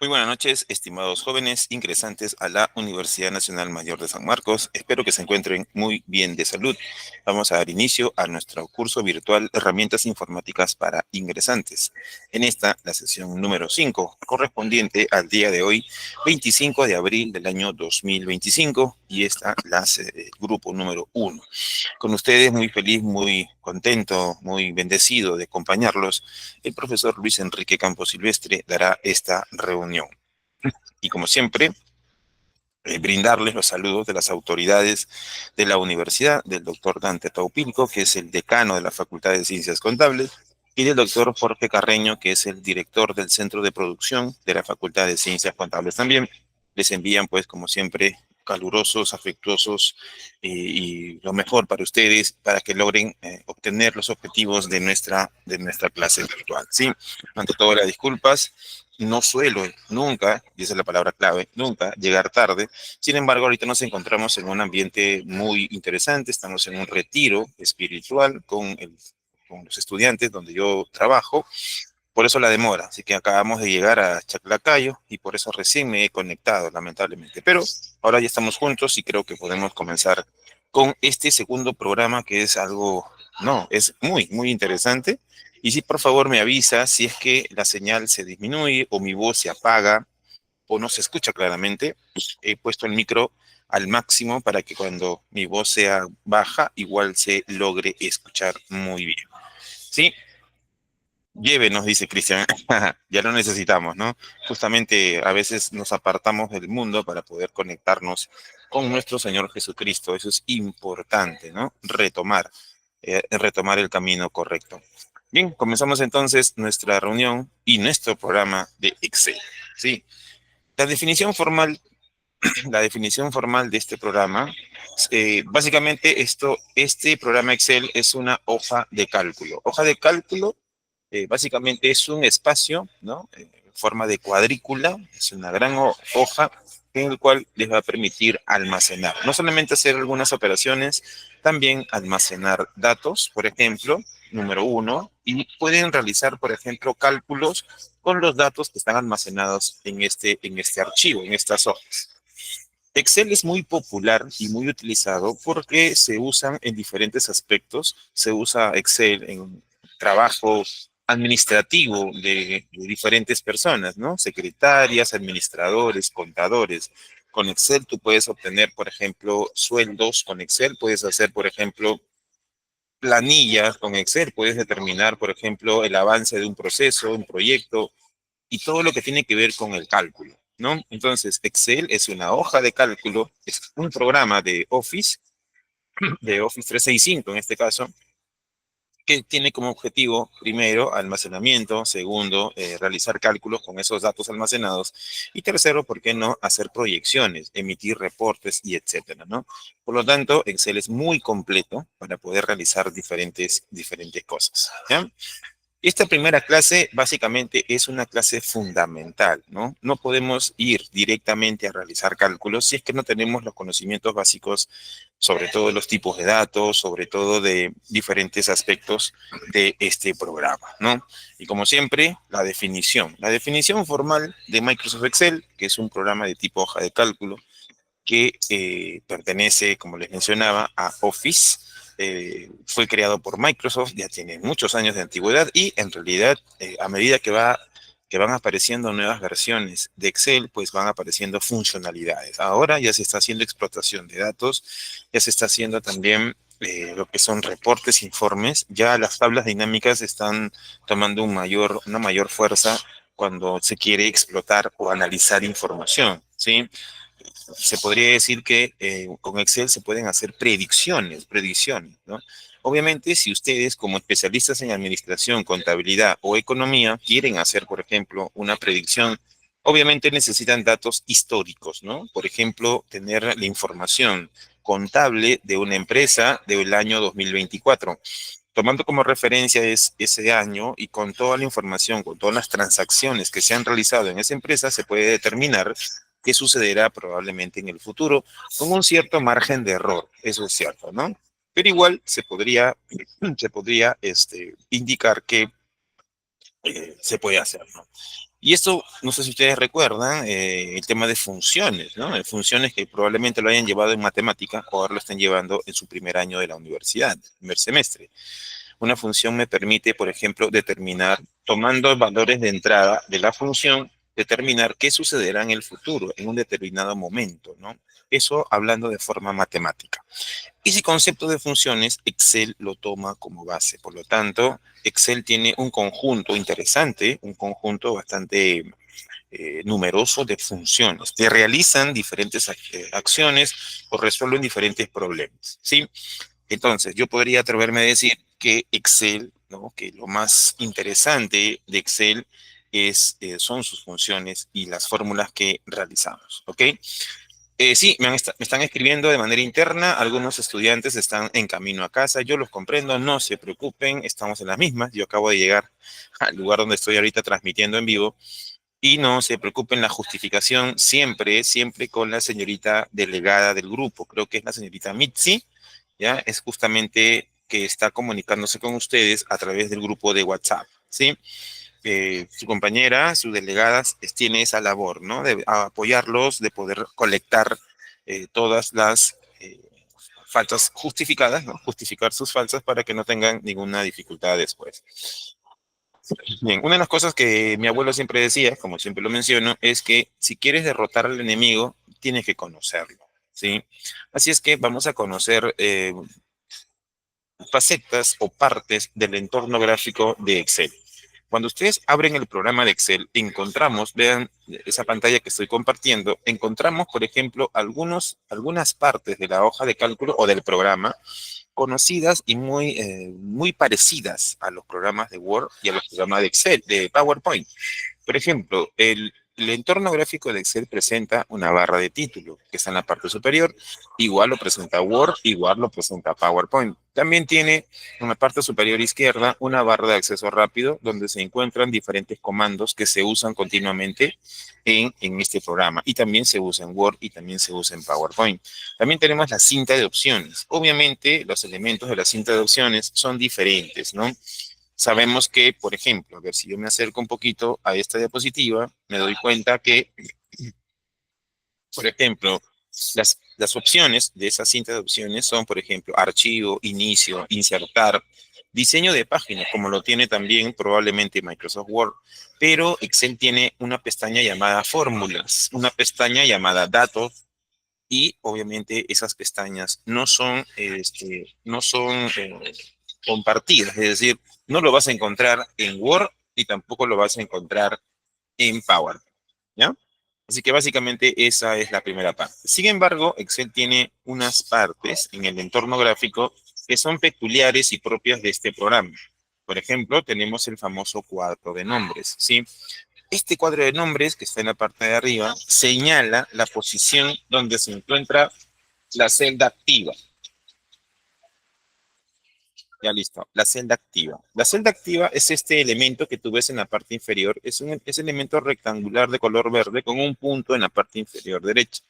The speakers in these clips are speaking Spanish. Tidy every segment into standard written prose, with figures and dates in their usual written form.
Muy buenas noches, estimados jóvenes ingresantes a la Universidad Nacional Mayor de San Marcos. Espero que se encuentren muy bien de salud. Vamos a dar inicio a nuestro curso virtual Herramientas Informáticas para Ingresantes. En esta, la sesión número 5, correspondiente al día de hoy, 25 de abril del año 2025, y esta, grupo número 1. Con ustedes, muy feliz, muy contento, muy bendecido de acompañarlos, el profesor Luis Enrique Campos Silvestre dará esta reunión. Y como siempre, brindarles los saludos de las autoridades de la universidad, del doctor Dante Taupilco, que es el decano de la Facultad de Ciencias Contables, y del doctor Jorge Carreño, que es el director del Centro de Producción de la Facultad de Ciencias Contables también. Les envían, pues, como siempre, calurosos, afectuosos y lo mejor para ustedes, para que logren obtener los objetivos de nuestra clase virtual. Sí, ante todo, las disculpas. No suelo nunca, y esa es la palabra clave, nunca llegar tarde. Sin embargo, ahorita nos encontramos en un ambiente muy interesante. Estamos en un retiro espiritual con los estudiantes donde yo trabajo. Por eso la demora. Así que acabamos de llegar a Chaclacayo y por eso recién me he conectado, lamentablemente. Pero ahora ya estamos juntos y creo que podemos comenzar con este segundo programa que es algo, no, es muy, muy interesante. Y si por favor me avisa si es que la señal se disminuye o mi voz se apaga o no se escucha claramente. He puesto el micro al máximo para que cuando mi voz sea baja, igual se logre escuchar muy bien. ¿Sí? Llévenos, dice Cristian. Ya lo necesitamos, ¿no? Justamente a veces nos apartamos del mundo para poder conectarnos con nuestro Señor Jesucristo. Eso es importante, ¿no? Retomar el camino correcto. Bien, comenzamos entonces nuestra reunión y nuestro programa de Excel. Sí, la definición formal, la definición formal de este programa, básicamente este programa Excel es una hoja de cálculo. Hoja de cálculo básicamente es un espacio, ¿no? En forma de cuadrícula, es una gran hoja en el cual les va a permitir almacenar. No solamente hacer algunas operaciones, también almacenar datos, por ejemplo, número 1, y pueden realizar, por ejemplo, cálculos con los datos que están almacenados en este archivo, en estas hojas. Excel es muy popular y muy utilizado porque se usan en diferentes aspectos. Se usa Excel en trabajo administrativo de diferentes personas, ¿no? Secretarias, administradores, contadores. Con Excel tú puedes obtener, por ejemplo, sueldos. Con Excel puedes hacer, por ejemplo, planillas. Con Excel puedes determinar, por ejemplo, el avance de un proceso, un proyecto y todo lo que tiene que ver con el cálculo, ¿no? Entonces, Excel es una hoja de cálculo, es un programa de Office 365 en este caso, que tiene como objetivo, primero, almacenamiento, segundo, realizar cálculos con esos datos almacenados, y tercero, ¿por qué no?, hacer proyecciones, emitir reportes y etcétera, ¿no? Por lo tanto, Excel es muy completo para poder realizar diferentes cosas, ¿ya? Esta primera clase básicamente es una clase fundamental, ¿no? No podemos ir directamente a realizar cálculos si es que no tenemos los conocimientos básicos sobre todo de los tipos de datos, sobre todo de diferentes aspectos de este programa, ¿no? Y como siempre, la definición formal de Microsoft Excel, que es un programa de tipo hoja de cálculo, que pertenece, como les mencionaba, a Office. Fue creado por Microsoft, ya tiene muchos años de antigüedad y en realidad a medida que van apareciendo nuevas versiones de Excel, pues van apareciendo funcionalidades. Ahora ya se está haciendo explotación de datos, ya se está haciendo también lo que son reportes, informes, ya las tablas dinámicas están tomando una mayor fuerza cuando se quiere explotar o analizar información, ¿sí? Se podría decir que con Excel se pueden hacer predicciones, ¿no? Obviamente, si ustedes como especialistas en administración, contabilidad o economía quieren hacer, por ejemplo, una predicción, obviamente necesitan datos históricos, ¿no? Por ejemplo, tener la información contable de una empresa del año 2024. Tomando como referencia ese año y con toda la información, con todas las transacciones que se han realizado en esa empresa, se puede determinar qué sucederá probablemente en el futuro, con un cierto margen de error, eso es cierto, ¿no? Pero igual se podría indicar que se puede hacer, ¿no? Y esto, no sé si ustedes recuerdan, el tema de funciones, ¿no? De funciones que probablemente lo hayan llevado en matemática o ahora lo están llevando en su primer año de la universidad, primer semestre. Una función me permite, por ejemplo, determinar, tomando valores de entrada de la función, determinar qué sucederá en el futuro, en un determinado momento, ¿no? Eso hablando de forma matemática. Y ese concepto de funciones, Excel lo toma como base. Por lo tanto, Excel tiene un conjunto interesante, un conjunto bastante numeroso de funciones que realizan diferentes acciones o resuelven diferentes problemas, ¿sí? Entonces, yo podría atreverme a decir que Excel, ¿no? Que lo más interesante de Excel son sus funciones y las fórmulas que realizamos, ¿ok? Sí, me están escribiendo de manera interna, algunos estudiantes están en camino a casa, yo los comprendo, no se preocupen, estamos en las mismas, yo acabo de llegar al lugar donde estoy ahorita transmitiendo en vivo y no se preocupen, la justificación siempre, siempre con la señorita delegada del grupo, creo que es la señorita Mitzi, ¿ya? Es justamente que está comunicándose con ustedes a través del grupo de WhatsApp, ¿sí? Su compañera, su delegada, tiene esa labor, ¿no? De apoyarlos, de poder colectar todas las faltas justificadas, ¿no? Justificar sus faltas para que no tengan ninguna dificultad después. Bien, una de las cosas que mi abuelo siempre decía, como siempre lo menciono, es que si quieres derrotar al enemigo, tienes que conocerlo, ¿sí? Así es que vamos a conocer facetas o partes del entorno gráfico de Excel. Cuando ustedes abren el programa de Excel, encontramos, vean esa pantalla que estoy compartiendo, encontramos, por ejemplo, algunas partes de la hoja de cálculo o del programa conocidas y muy parecidas a los programas de Word y a los programas de Excel, de PowerPoint. Por ejemplo, el entorno gráfico de Excel presenta una barra de título que está en la parte superior, igual lo presenta Word, igual lo presenta PowerPoint. También tiene en la parte superior izquierda una barra de acceso rápido donde se encuentran diferentes comandos que se usan continuamente en este programa y también se usa en Word y también se usa en PowerPoint. También tenemos la cinta de opciones. Obviamente los elementos de la cinta de opciones son diferentes, ¿no? Sabemos que, por ejemplo, a ver si yo me acerco un poquito a esta diapositiva, me doy cuenta que, por ejemplo, las opciones de esa cinta de opciones son, por ejemplo, archivo, inicio, insertar, diseño de páginas, como lo tiene también probablemente Microsoft Word, pero Excel tiene una pestaña llamada fórmulas, una pestaña llamada datos, y obviamente esas pestañas no son compartidas, es decir, no lo vas a encontrar en Word y tampoco lo vas a encontrar en Power, ¿ya? Así que básicamente esa es la primera parte. Sin embargo, Excel tiene unas partes en el entorno gráfico que son peculiares y propias de este programa. Por ejemplo, tenemos el famoso cuadro de nombres, ¿sí? Este cuadro de nombres que está en la parte de arriba señala la posición donde se encuentra la celda activa. Ya listo, la celda activa. La celda activa es este elemento que tú ves en la parte inferior. Es elemento rectangular de color verde con un punto en la parte inferior derecha.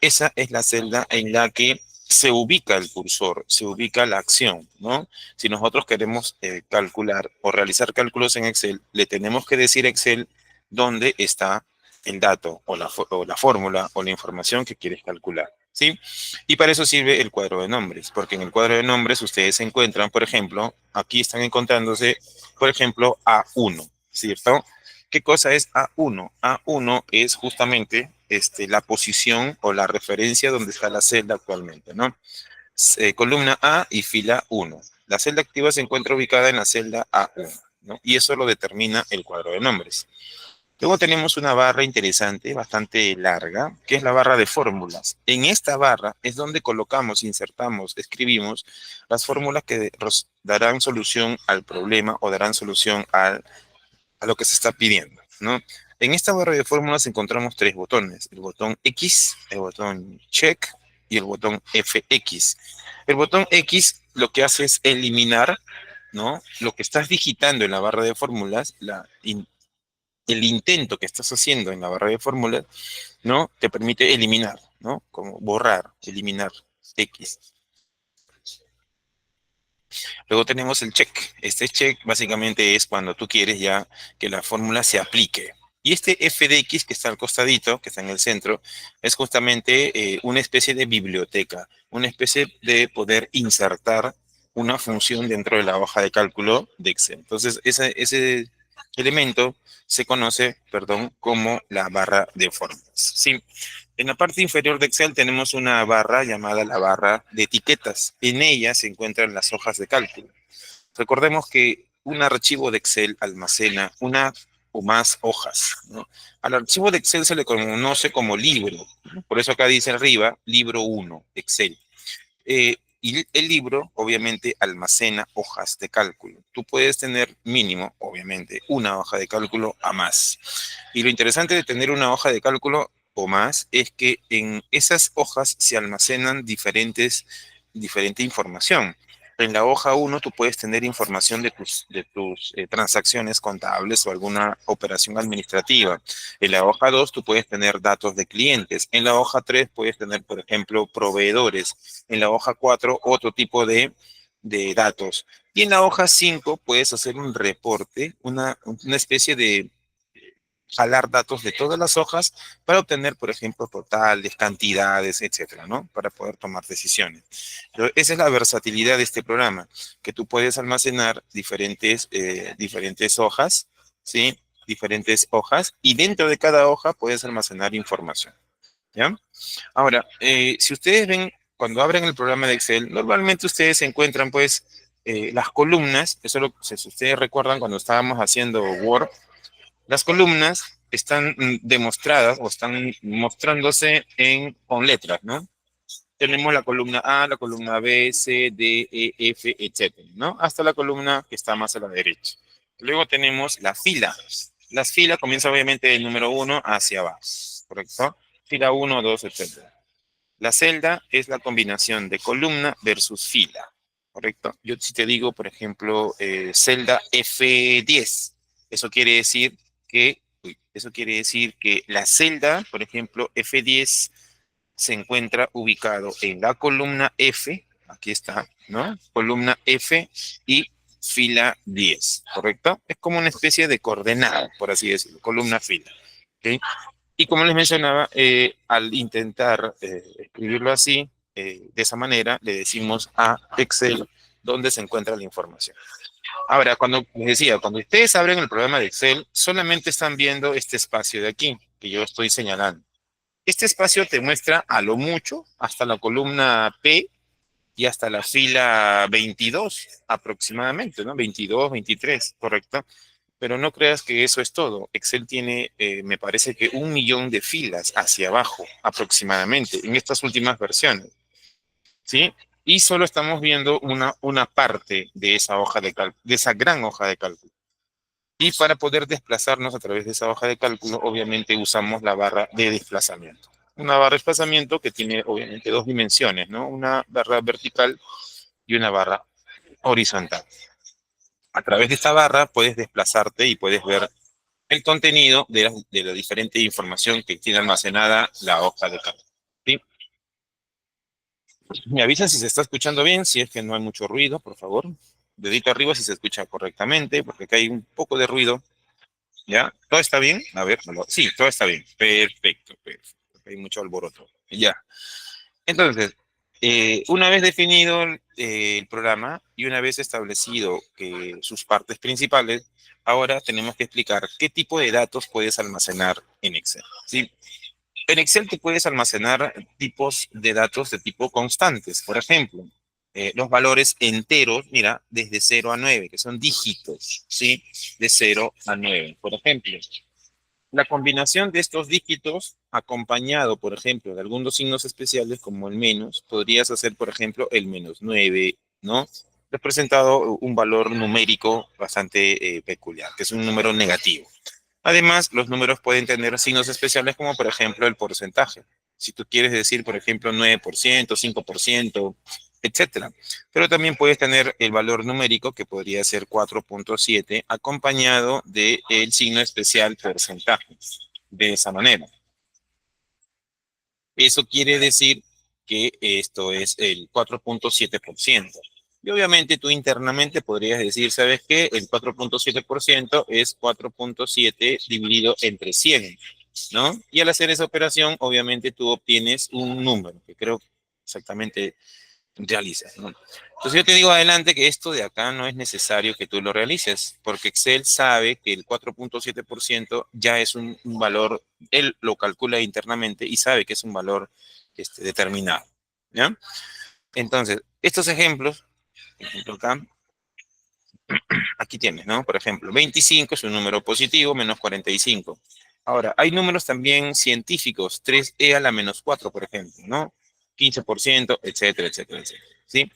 Esa es la celda en la que se ubica el cursor, se ubica la acción, ¿no? Si nosotros queremos calcular o realizar cálculos en Excel, le tenemos que decir a Excel dónde está el dato o la fórmula o la información que quieres calcular, ¿sí? Y para eso sirve el cuadro de nombres, porque en el cuadro de nombres ustedes encuentran, por ejemplo, aquí están encontrándose, por ejemplo, A1, ¿cierto? ¿Qué cosa es A1? A1 es justamente la posición o la referencia donde está la celda actualmente, ¿no? Columna A y fila 1. La celda activa se encuentra ubicada en la celda A1, ¿no? Y eso lo determina el cuadro de nombres. Luego tenemos una barra interesante, bastante larga, que es la barra de fórmulas. En esta barra es donde colocamos, insertamos, escribimos las fórmulas que darán solución al problema o darán solución a lo que se está pidiendo, ¿no? En esta barra de fórmulas encontramos tres botones, el botón X, el botón check y el botón FX. El botón X lo que hace es eliminar, ¿no? Lo que estás digitando en la barra de fórmulas, el intento que estás haciendo en la barra de fórmulas, ¿no? Te permite eliminar, ¿no? Como borrar, eliminar X. Luego tenemos el check. Este check básicamente es cuando tú quieres ya que la fórmula se aplique. Y este f de x que está al costadito, que está en el centro, es justamente una especie de biblioteca, una especie de poder insertar una función dentro de la hoja de cálculo de Excel. Entonces, ese elemento se conoce, perdón, como la barra de fórmulas. Sí. En la parte inferior de Excel tenemos una barra llamada la barra de etiquetas. En ella se encuentran las hojas de cálculo. Recordemos que un archivo de Excel almacena una o más hojas, ¿no? Al archivo de Excel se le conoce como libro, ¿no? Por eso acá dice arriba, libro 1, Excel. Y el libro, obviamente, almacena hojas de cálculo. Tú puedes tener mínimo, obviamente, una hoja de cálculo a más. Y lo interesante de tener una hoja de cálculo o más es que en esas hojas se almacenan diferente información. En la hoja 1 tú puedes tener información de tus transacciones contables o alguna operación administrativa. En la hoja 2 tú puedes tener datos de clientes. En la hoja 3 puedes tener, por ejemplo, proveedores. En la hoja 4 otro tipo de datos. Y en la hoja 5 puedes hacer un reporte, una especie de jalar datos de todas las hojas para obtener, por ejemplo, totales, cantidades, etcétera, ¿no? Para poder tomar decisiones. Pero esa es la versatilidad de este programa, que tú puedes almacenar diferentes hojas, ¿sí? Diferentes hojas, y dentro de cada hoja puedes almacenar información, ¿ya? Ahora, si ustedes ven, cuando abren el programa de Excel, normalmente ustedes encuentran, pues, las columnas, eso lo, si ustedes recuerdan cuando estábamos haciendo Word, las columnas están demostradas o están mostrándose con letras, ¿no? Tenemos la columna A, la columna B, C, D, E, F, etcétera, ¿no? Hasta la columna que está más a la derecha. Luego tenemos la fila. Las filas comienzan obviamente del número 1 hacia abajo, ¿correcto? Fila 1, 2, etcétera. La celda es la combinación de columna versus fila, ¿correcto? Yo si te digo, por ejemplo, celda F10, eso quiere decir que la celda, por ejemplo, F10 se encuentra ubicado en la columna F, aquí está, ¿no? Columna F y fila 10, ¿correcto? Es como una especie de coordenada, por así decirlo, columna fila, ¿ok? Y como les mencionaba, al intentar escribirlo así, de esa manera, le decimos a Excel dónde se encuentra la información. Ahora, cuando les decía, cuando ustedes abren el programa de Excel, solamente están viendo este espacio de aquí, que yo estoy señalando. Este espacio te muestra a lo mucho hasta la columna P y hasta la fila 22 aproximadamente, ¿no? 22, 23, ¿correcto? Pero no creas que eso es todo. Excel tiene, me parece que 1 millón de filas hacia abajo aproximadamente en estas últimas versiones, ¿sí? Y solo estamos viendo una parte de esa hoja de cálculo, de esa gran hoja de cálculo. Y para poder desplazarnos a través de esa hoja de cálculo, obviamente usamos la barra de desplazamiento. Una barra de desplazamiento que tiene obviamente dos dimensiones, ¿no? Una barra vertical y una barra horizontal. A través de esta barra puedes desplazarte y puedes ver el contenido de la diferente información que tiene almacenada la hoja de cálculo, ¿sí? Me avisan si se está escuchando bien, si es que no hay mucho ruido, por favor. Dedito arriba si se escucha correctamente, porque acá hay un poco de ruido. ¿Ya? ¿Todo está bien? A ver, sí, todo está bien. Perfecto, perfecto. Hay mucho alboroto. Ya. Entonces, una vez definido el programa y una vez establecido sus partes principales, ahora tenemos que explicar qué tipo de datos puedes almacenar en Excel, ¿sí? En Excel tú puedes almacenar tipos de datos de tipo constantes. Por ejemplo, los valores enteros, mira, desde 0 a 9, que son dígitos, ¿sí? De 0 a 9. Por ejemplo, la combinación de estos dígitos, acompañado, por ejemplo, de algunos signos especiales como el menos, podrías hacer, por ejemplo, el -9, ¿no? Representado un valor numérico bastante peculiar, que es un número negativo. Además, los números pueden tener signos especiales como, por ejemplo, el porcentaje. Si tú quieres decir, por ejemplo, 9%, 5%, etcétera. Pero también puedes tener el valor numérico, que podría ser 4,7, acompañado del signo especial porcentaje. De esa manera. Eso quiere decir que esto es el 4,7%. Y obviamente tú internamente podrías decir, ¿sabes qué? El 4.7% es 4.7 dividido entre 100, ¿no? Y al hacer esa operación, obviamente tú obtienes un número, que creo exactamente realizas, ¿no? Entonces yo te digo adelante que esto de acá no es necesario que tú lo realices, porque Excel sabe que el 4.7% ya es un valor, él lo calcula internamente y sabe que es un valor determinado, ¿ya? Entonces, estos ejemplos, por ejemplo acá, aquí tienes, ¿no? Por ejemplo, 25 es un número positivo, menos 45. Ahora, hay números también científicos, 3e a la menos 4, por ejemplo, ¿no? 15%, etcétera, etcétera, etcétera, ¿sí?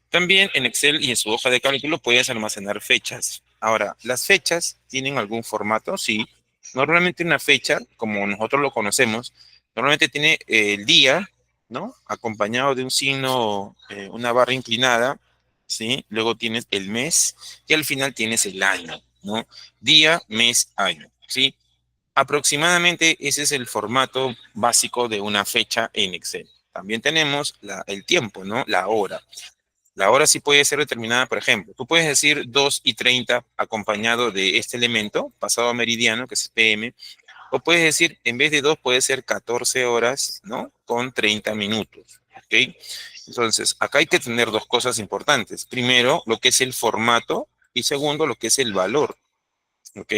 También en Excel y en su hoja de cálculo puedes almacenar fechas. Ahora, ¿las fechas tienen algún formato? Sí. Normalmente una fecha, como nosotros lo conocemos, normalmente tiene el día, ¿no? Acompañado de un signo, una barra inclinada, ¿sí? Luego tienes el mes y al final tienes el año, ¿no? Día, mes, año, ¿sí? Aproximadamente ese es el formato básico de una fecha en Excel. También tenemos el tiempo, ¿no? La hora. La hora sí puede ser determinada, por ejemplo, tú puedes decir 2:30 acompañado de este elemento, pasado meridiano, que es PM, o puedes decir, en vez de 2, puede ser 14 horas, ¿no? Con 30 minutos, ¿ok? Entonces, acá hay que tener dos cosas importantes. Primero, lo que es el formato y segundo, lo que es el valor, ¿ok?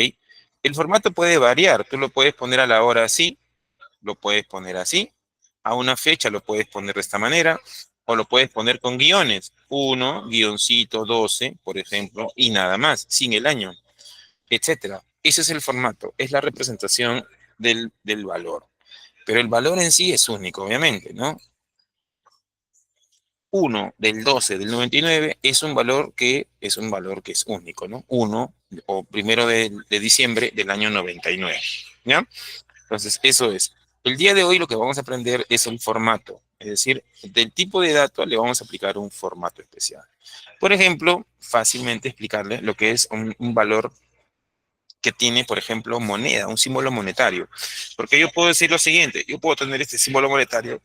El formato puede variar, tú lo puedes poner a la hora así, lo puedes poner así, a una fecha lo puedes poner de esta manera, o lo puedes poner con guiones, 1, guioncito 12, por ejemplo, y nada más, sin el año, etcétera. Ese es el formato, es la representación del valor. Pero el valor en sí es único, obviamente, ¿no? 1 del 12 del 99 es un valor que es único, ¿no? 1 o primero de diciembre del año 99, ¿ya? Entonces, eso es. El día de hoy lo que vamos a aprender es el formato, es decir, del tipo de dato le vamos a aplicar un formato especial. Por ejemplo, fácilmente explicarle lo que es un valor que tiene, por ejemplo, moneda, un símbolo monetario. Porque yo puedo decir lo siguiente, yo puedo tener este símbolo monetario,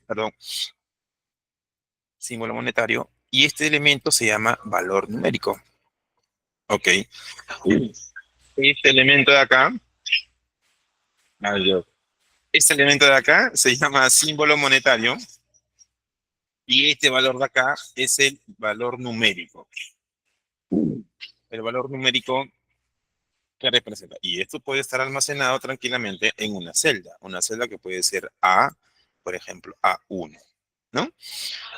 perdón, símbolo monetario, y este elemento se llama valor numérico. Ok. Este elemento de acá, adiós. Este elemento de acá se llama símbolo monetario. Y este valor de acá es el valor numérico. El valor numérico que representa. Y esto puede estar almacenado tranquilamente en una celda que puede ser A, por ejemplo, A1, ¿no?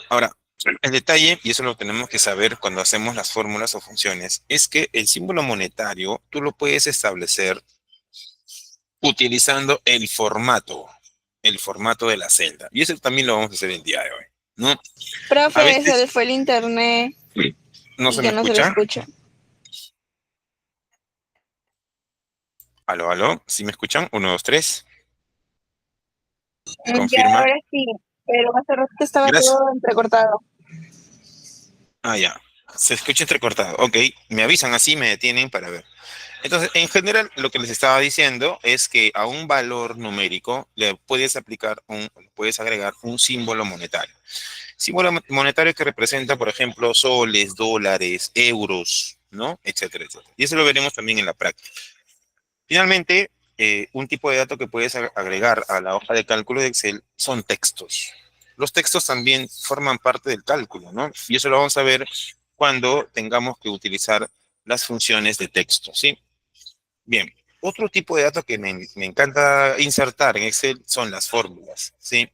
Ahora, el detalle, y eso lo tenemos que saber cuando hacemos las fórmulas o funciones, es que el símbolo monetario tú lo puedes establecer utilizando el formato de la celda. Y eso también lo vamos a hacer el día de hoy, ¿no? A Profe, se veces le fue el internet no y se me ya no se le escucha. escucha. Aló, aló, ¿sí me escuchan? Uno, dos, tres. Ya Confirma. ahora sí, pero hace rato estaba Gracias. todo entrecortado. Ah, ya. Se escucha entrecortado. Ok, me avisan así, me detienen para ver. Entonces, en general, lo que les estaba diciendo es que a un valor numérico le puedes puedes agregar un símbolo monetario. Símbolo monetario que representa, por ejemplo, soles, dólares, euros, ¿no? Etcétera, etcétera. Y eso lo veremos también en la práctica. Finalmente, un tipo de dato que puedes agregar a la hoja de cálculo de Excel son textos. Los textos también forman parte del cálculo, ¿no? Y eso lo vamos a ver cuando tengamos que utilizar las funciones de texto, ¿sí? Bien, otro tipo de dato que me encanta insertar en Excel son las fórmulas, ¿sí?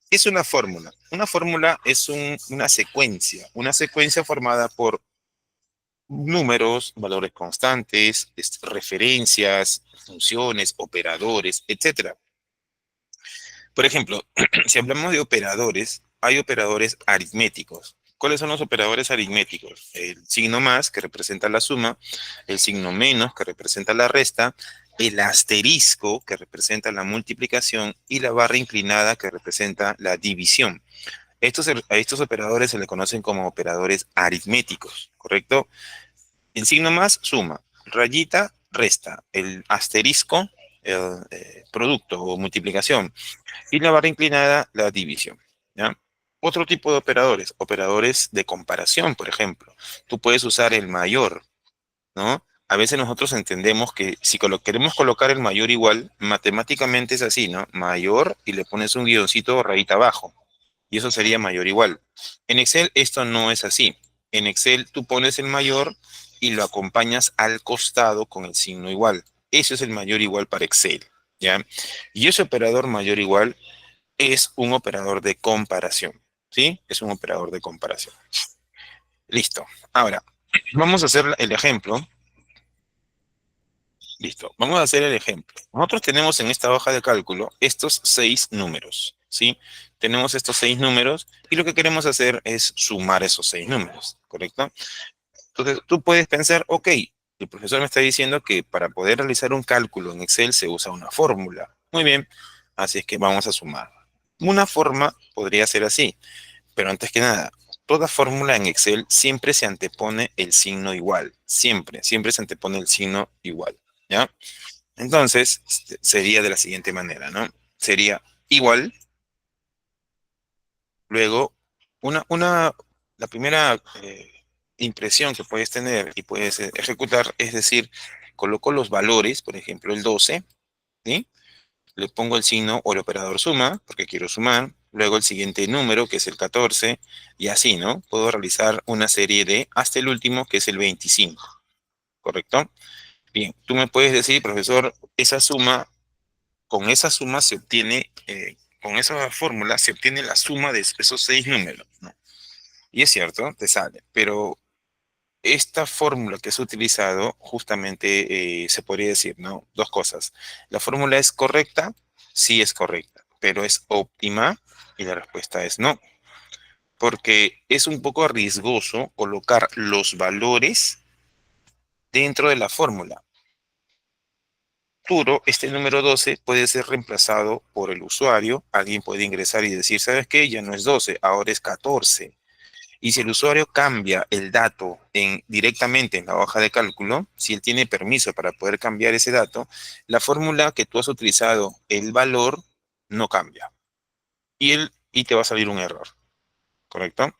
¿Qué es una fórmula? Una fórmula es una secuencia formada por números, valores constantes, referencias, funciones, operadores, etcétera. Por ejemplo, si hablamos de operadores, hay operadores aritméticos. ¿Cuáles son los operadores aritméticos? El signo más, que representa la suma, el signo menos, que representa la resta, el asterisco, que representa la multiplicación, y la barra inclinada, que representa la división. A estos operadores se le conocen como operadores aritméticos, ¿correcto? El signo más, suma. Rayita, resta. El asterisco, producto o multiplicación. Y la barra inclinada, la división, ¿ya? otro tipo de operadores de comparación, por ejemplo. Tú puedes usar el mayor, ¿no? A veces nosotros entendemos que si queremos colocar el mayor igual, matemáticamente es así, ¿no? Mayor y le pones un guioncito rayita abajo. Y eso sería mayor igual. En Excel esto no es así. En Excel tú pones el mayor y lo acompañas al costado con el signo igual. Eso es el mayor igual para Excel, ¿ya? Y ese operador mayor igual es un operador de comparación, ¿sí? Es un operador de comparación. Listo. Ahora, vamos a hacer el ejemplo. Listo. Vamos a hacer el ejemplo. Nosotros tenemos en esta hoja de cálculo estos 6 números, ¿sí? Tenemos estos 6 números y lo que queremos hacer es sumar esos 6 números, ¿correcto? Entonces, tú puedes pensar, ok, el profesor me está diciendo que para poder realizar un cálculo en Excel se usa una fórmula. Muy bien, así es que vamos a sumar. Una forma podría ser así, pero antes que nada, toda fórmula en Excel siempre se antepone el signo igual. Siempre se antepone el signo igual, ¿ya? Entonces, sería de la siguiente manera, ¿no? Sería igual, luego, la primera impresión que puedes tener y puedes ejecutar, es decir, coloco los valores, por ejemplo, el 12, ¿sí? Le pongo el signo o el operador suma, porque quiero sumar, luego el siguiente número, que es el 14, y así, ¿no? Puedo realizar una serie de, hasta el último, que es el 25, ¿correcto? Bien, tú me puedes decir, profesor, con esa suma se obtiene, con esa fórmula se obtiene la suma de esos 6 números, ¿no? Y es cierto, te sale, pero esta fórmula que has utilizado, justamente se podría decir, ¿no? Dos cosas. ¿La fórmula es correcta? Sí es correcta, pero ¿es óptima? Y la respuesta es no, porque es un poco arriesgoso colocar los valores dentro de la fórmula. Futuro, este número 12 puede ser reemplazado por el usuario. Alguien puede ingresar y decir, ¿sabes qué? Ya no es 12, ahora es 14. Y si el usuario cambia el dato directamente en la hoja de cálculo, si él tiene permiso para poder cambiar ese dato, la fórmula que tú has utilizado, el valor, no cambia. Y te va a salir un error, ¿correcto?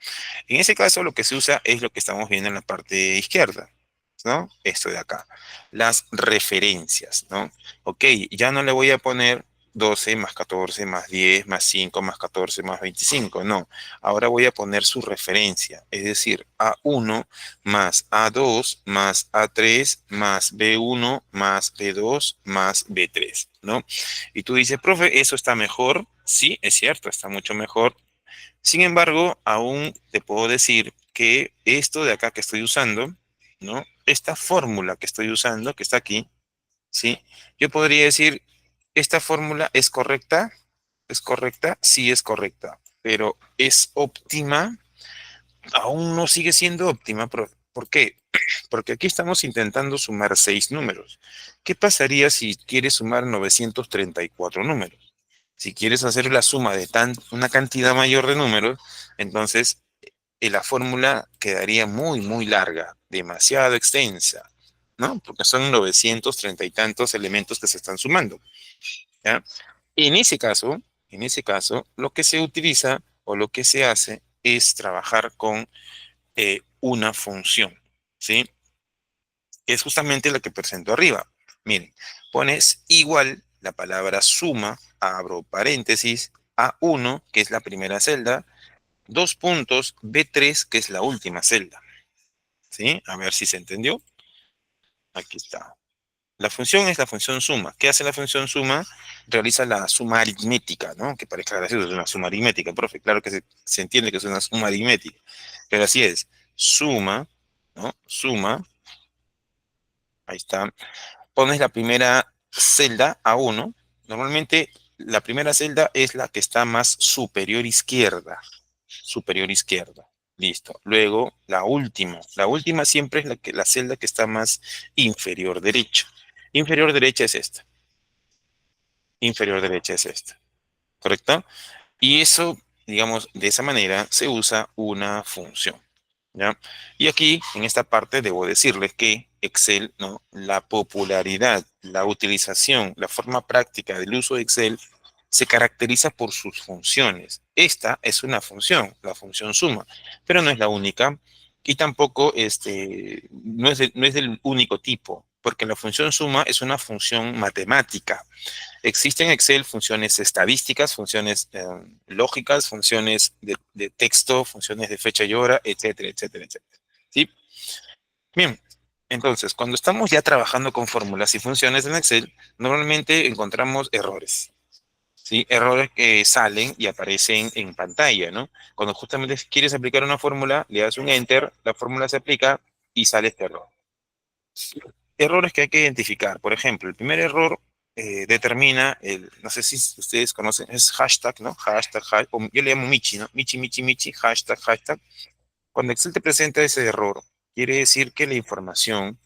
En ese caso, lo que se usa es lo que estamos viendo en la parte izquierda, ¿no? Esto de acá. Las referencias, ¿no? Ok, ya no le voy a poner 12 más 14 más 10 más 5 más 14 más 25, no. Ahora voy a poner su referencia, es decir, A1 más A2 más A3 más B1 más B2 más B3, ¿no? Y tú dices, profe, ¿eso está mejor? Sí, es cierto, está mucho mejor. Sin embargo, aún te puedo decir que esto de acá que estoy usando, ¿no? Esta fórmula que estoy usando, que está aquí, ¿sí? Yo podría decir, ¿esta fórmula es correcta? Sí es correcta, pero ¿es óptima? Aún no sigue siendo óptima. ¿Por qué? Porque aquí estamos intentando sumar 6 números. ¿Qué pasaría si quieres sumar 934 números? Si quieres hacer la suma de una cantidad mayor de números, entonces la fórmula quedaría muy larga, demasiado extensa, ¿no? Porque son 930 y tantos elementos que se están sumando, ¿ya? En ese caso, lo que se utiliza o lo que se hace es trabajar con una función, ¿sí? Es justamente la que presento arriba. Miren, pones igual la palabra suma, abro paréntesis, A1, que es la primera celda, dos puntos, B3, que es la última celda. ¿Sí? A ver si se entendió. Aquí está. La función es la función suma. ¿Qué hace la función suma? Realiza la suma aritmética, ¿no? Que parezca gracioso, es una suma aritmética, profe. Claro que se entiende que es una suma aritmética. Pero así es. Suma, ¿no? Suma, ahí está. Pones la primera celda a 1. Normalmente la primera celda es la que está más superior izquierda. Superior izquierda. Listo. Luego la última. La última siempre es la celda que está más inferior derecho. Inferior derecha es esta. Inferior derecha es esta. ¿Correcto? Y eso, digamos, de esa manera se usa una función. ¿Ya? Y aquí, en esta parte, debo decirles que Excel, ¿no? La popularidad, la utilización, la forma práctica del uso de Excel se caracteriza por sus funciones. Esta es una función, la función suma, pero no es la única y tampoco no es del único tipo, porque la función suma es una función matemática. Existen en Excel funciones estadísticas, funciones lógicas, funciones de texto, funciones de fecha y hora, etcétera, etcétera, etcétera. ¿Sí? Bien, entonces, cuando estamos ya trabajando con fórmulas y funciones en Excel, normalmente encontramos errores. ¿Sí? Errores que salen y aparecen en pantalla, ¿no? Cuando justamente quieres aplicar una fórmula, le das un enter, la fórmula se aplica y sale este error. Errores que hay que identificar. Por ejemplo, el primer error determina, no sé si ustedes conocen, es hashtag, ¿no? Hashtag, o yo le llamo Michi, ¿no? Michi, Michi, Michi, hashtag, hashtag. Cuando Excel te presenta ese error, quiere decir que la información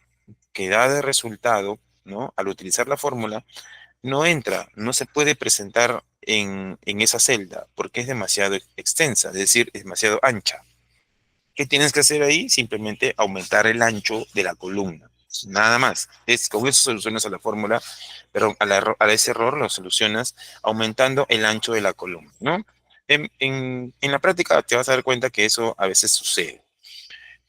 que da de resultado, ¿no? Al utilizar la fórmula, no entra, no se puede presentar en esa celda porque es demasiado extensa, es decir, es demasiado ancha. ¿Qué tienes que hacer ahí? Simplemente aumentar el ancho de la columna. Nada más. Con eso solucionas a la fórmula, pero a ese error lo solucionas aumentando el ancho de la columna, ¿no? En la práctica te vas a dar cuenta que eso a veces sucede.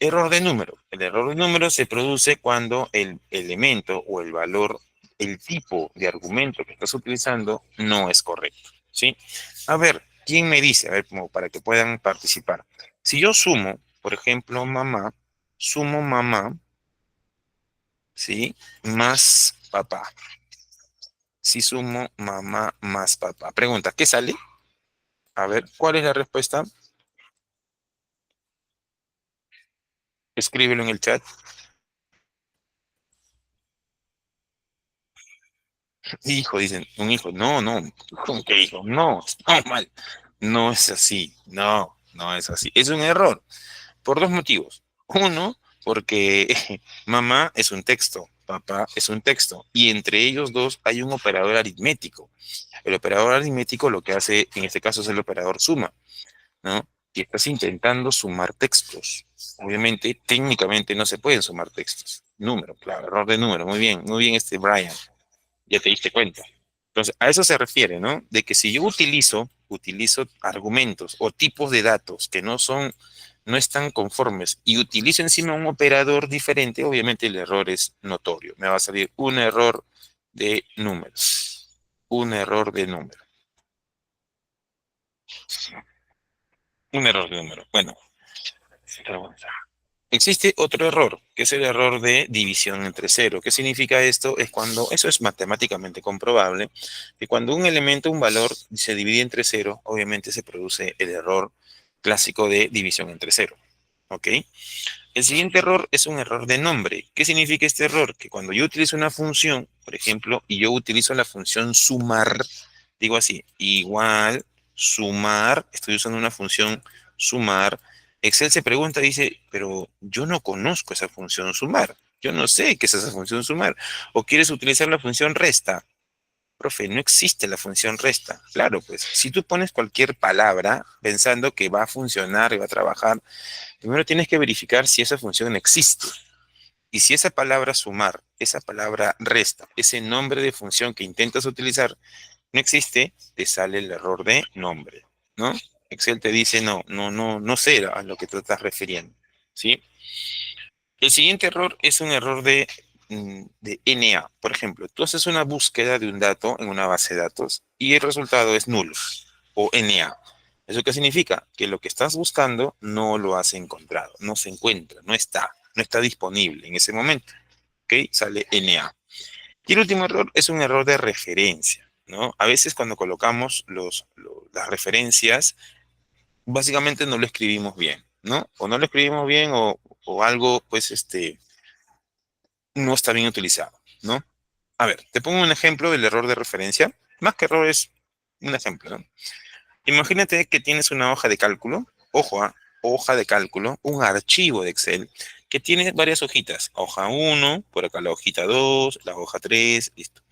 Error de número. El error de número se produce cuando el elemento o el valor, el tipo de argumento que estás utilizando no es correcto, ¿sí? A ver, ¿quién me dice? A ver, como para que puedan participar. Si yo sumo, por ejemplo, mamá, sumo mamá, ¿sí? Más papá. Si sumo mamá más papá. Pregunta, ¿qué sale? A ver, ¿cuál es la respuesta? Escríbelo en el chat. Hijo, dicen, un hijo. No, no. ¿Cómo que hijo? No, está mal. No es así. No, no es así. Es un error por dos motivos. Uno, porque mamá es un texto, papá es un texto, y entre ellos dos hay un operador aritmético. El operador aritmético lo que hace, en este caso, es el operador suma, ¿no? Y estás intentando sumar textos. Obviamente, técnicamente no se pueden sumar textos. Número, claro, error de número. Muy bien, Brian. Ya te diste cuenta. Entonces, a eso se refiere, ¿no? De que si yo utilizo argumentos o tipos de datos que no están conformes y utilizo encima un operador diferente, obviamente el error es notorio. Me va a salir un error de números. Un error de número. Un error de número. Bueno, existe otro error, que es el error de división entre cero. ¿Qué significa esto? Es cuando, eso es matemáticamente comprobable, que cuando un elemento, un valor, se divide entre cero, obviamente se produce el error clásico de división entre cero. ¿Ok? El siguiente error es un error de nombre. ¿Qué significa este error? Que cuando yo utilizo una función, por ejemplo, y yo utilizo la función sumar, digo así, igual, sumar, estoy usando una función sumar, Excel se pregunta, dice, pero yo no conozco esa función sumar, yo no sé qué es esa función sumar, o quieres utilizar la función resta. Profe, no existe la función resta. Claro, pues, si tú pones cualquier palabra pensando que va a funcionar y va a trabajar, primero tienes que verificar si esa función existe. Y si esa palabra sumar, esa palabra resta, ese nombre de función que intentas utilizar no existe, te sale el error de nombre, ¿no? Excel te dice, no sé a lo que te estás refiriendo, ¿sí? El siguiente error es un error de NA. Por ejemplo, tú haces una búsqueda de un dato en una base de datos y el resultado es nulo o NA. ¿Eso qué significa? Que lo que estás buscando no lo has encontrado, no se encuentra, no está disponible en ese momento. ¿Ok? Sale NA. Y el último error es un error de referencia, ¿no? A veces cuando colocamos las referencias, básicamente no lo escribimos bien, ¿no? O no lo escribimos bien o algo, pues, no está bien utilizado, ¿no? A ver, te pongo un ejemplo del error de referencia. Más que error es un ejemplo, ¿no? Imagínate que tienes una hoja de cálculo, ojo, hoja de cálculo, un archivo de Excel que tiene varias hojitas. Hoja uno, por acá la hojita 2, la hoja 3, listo.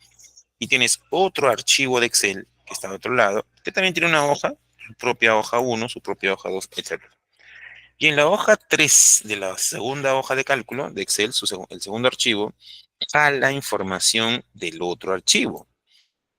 Y tienes otro archivo de Excel que está al otro lado, que también tiene una hoja, su propia hoja uno, su propia hoja 2, etcétera. Y en la hoja 3 de la segunda hoja de cálculo de Excel, el segundo archivo, está la información del otro archivo.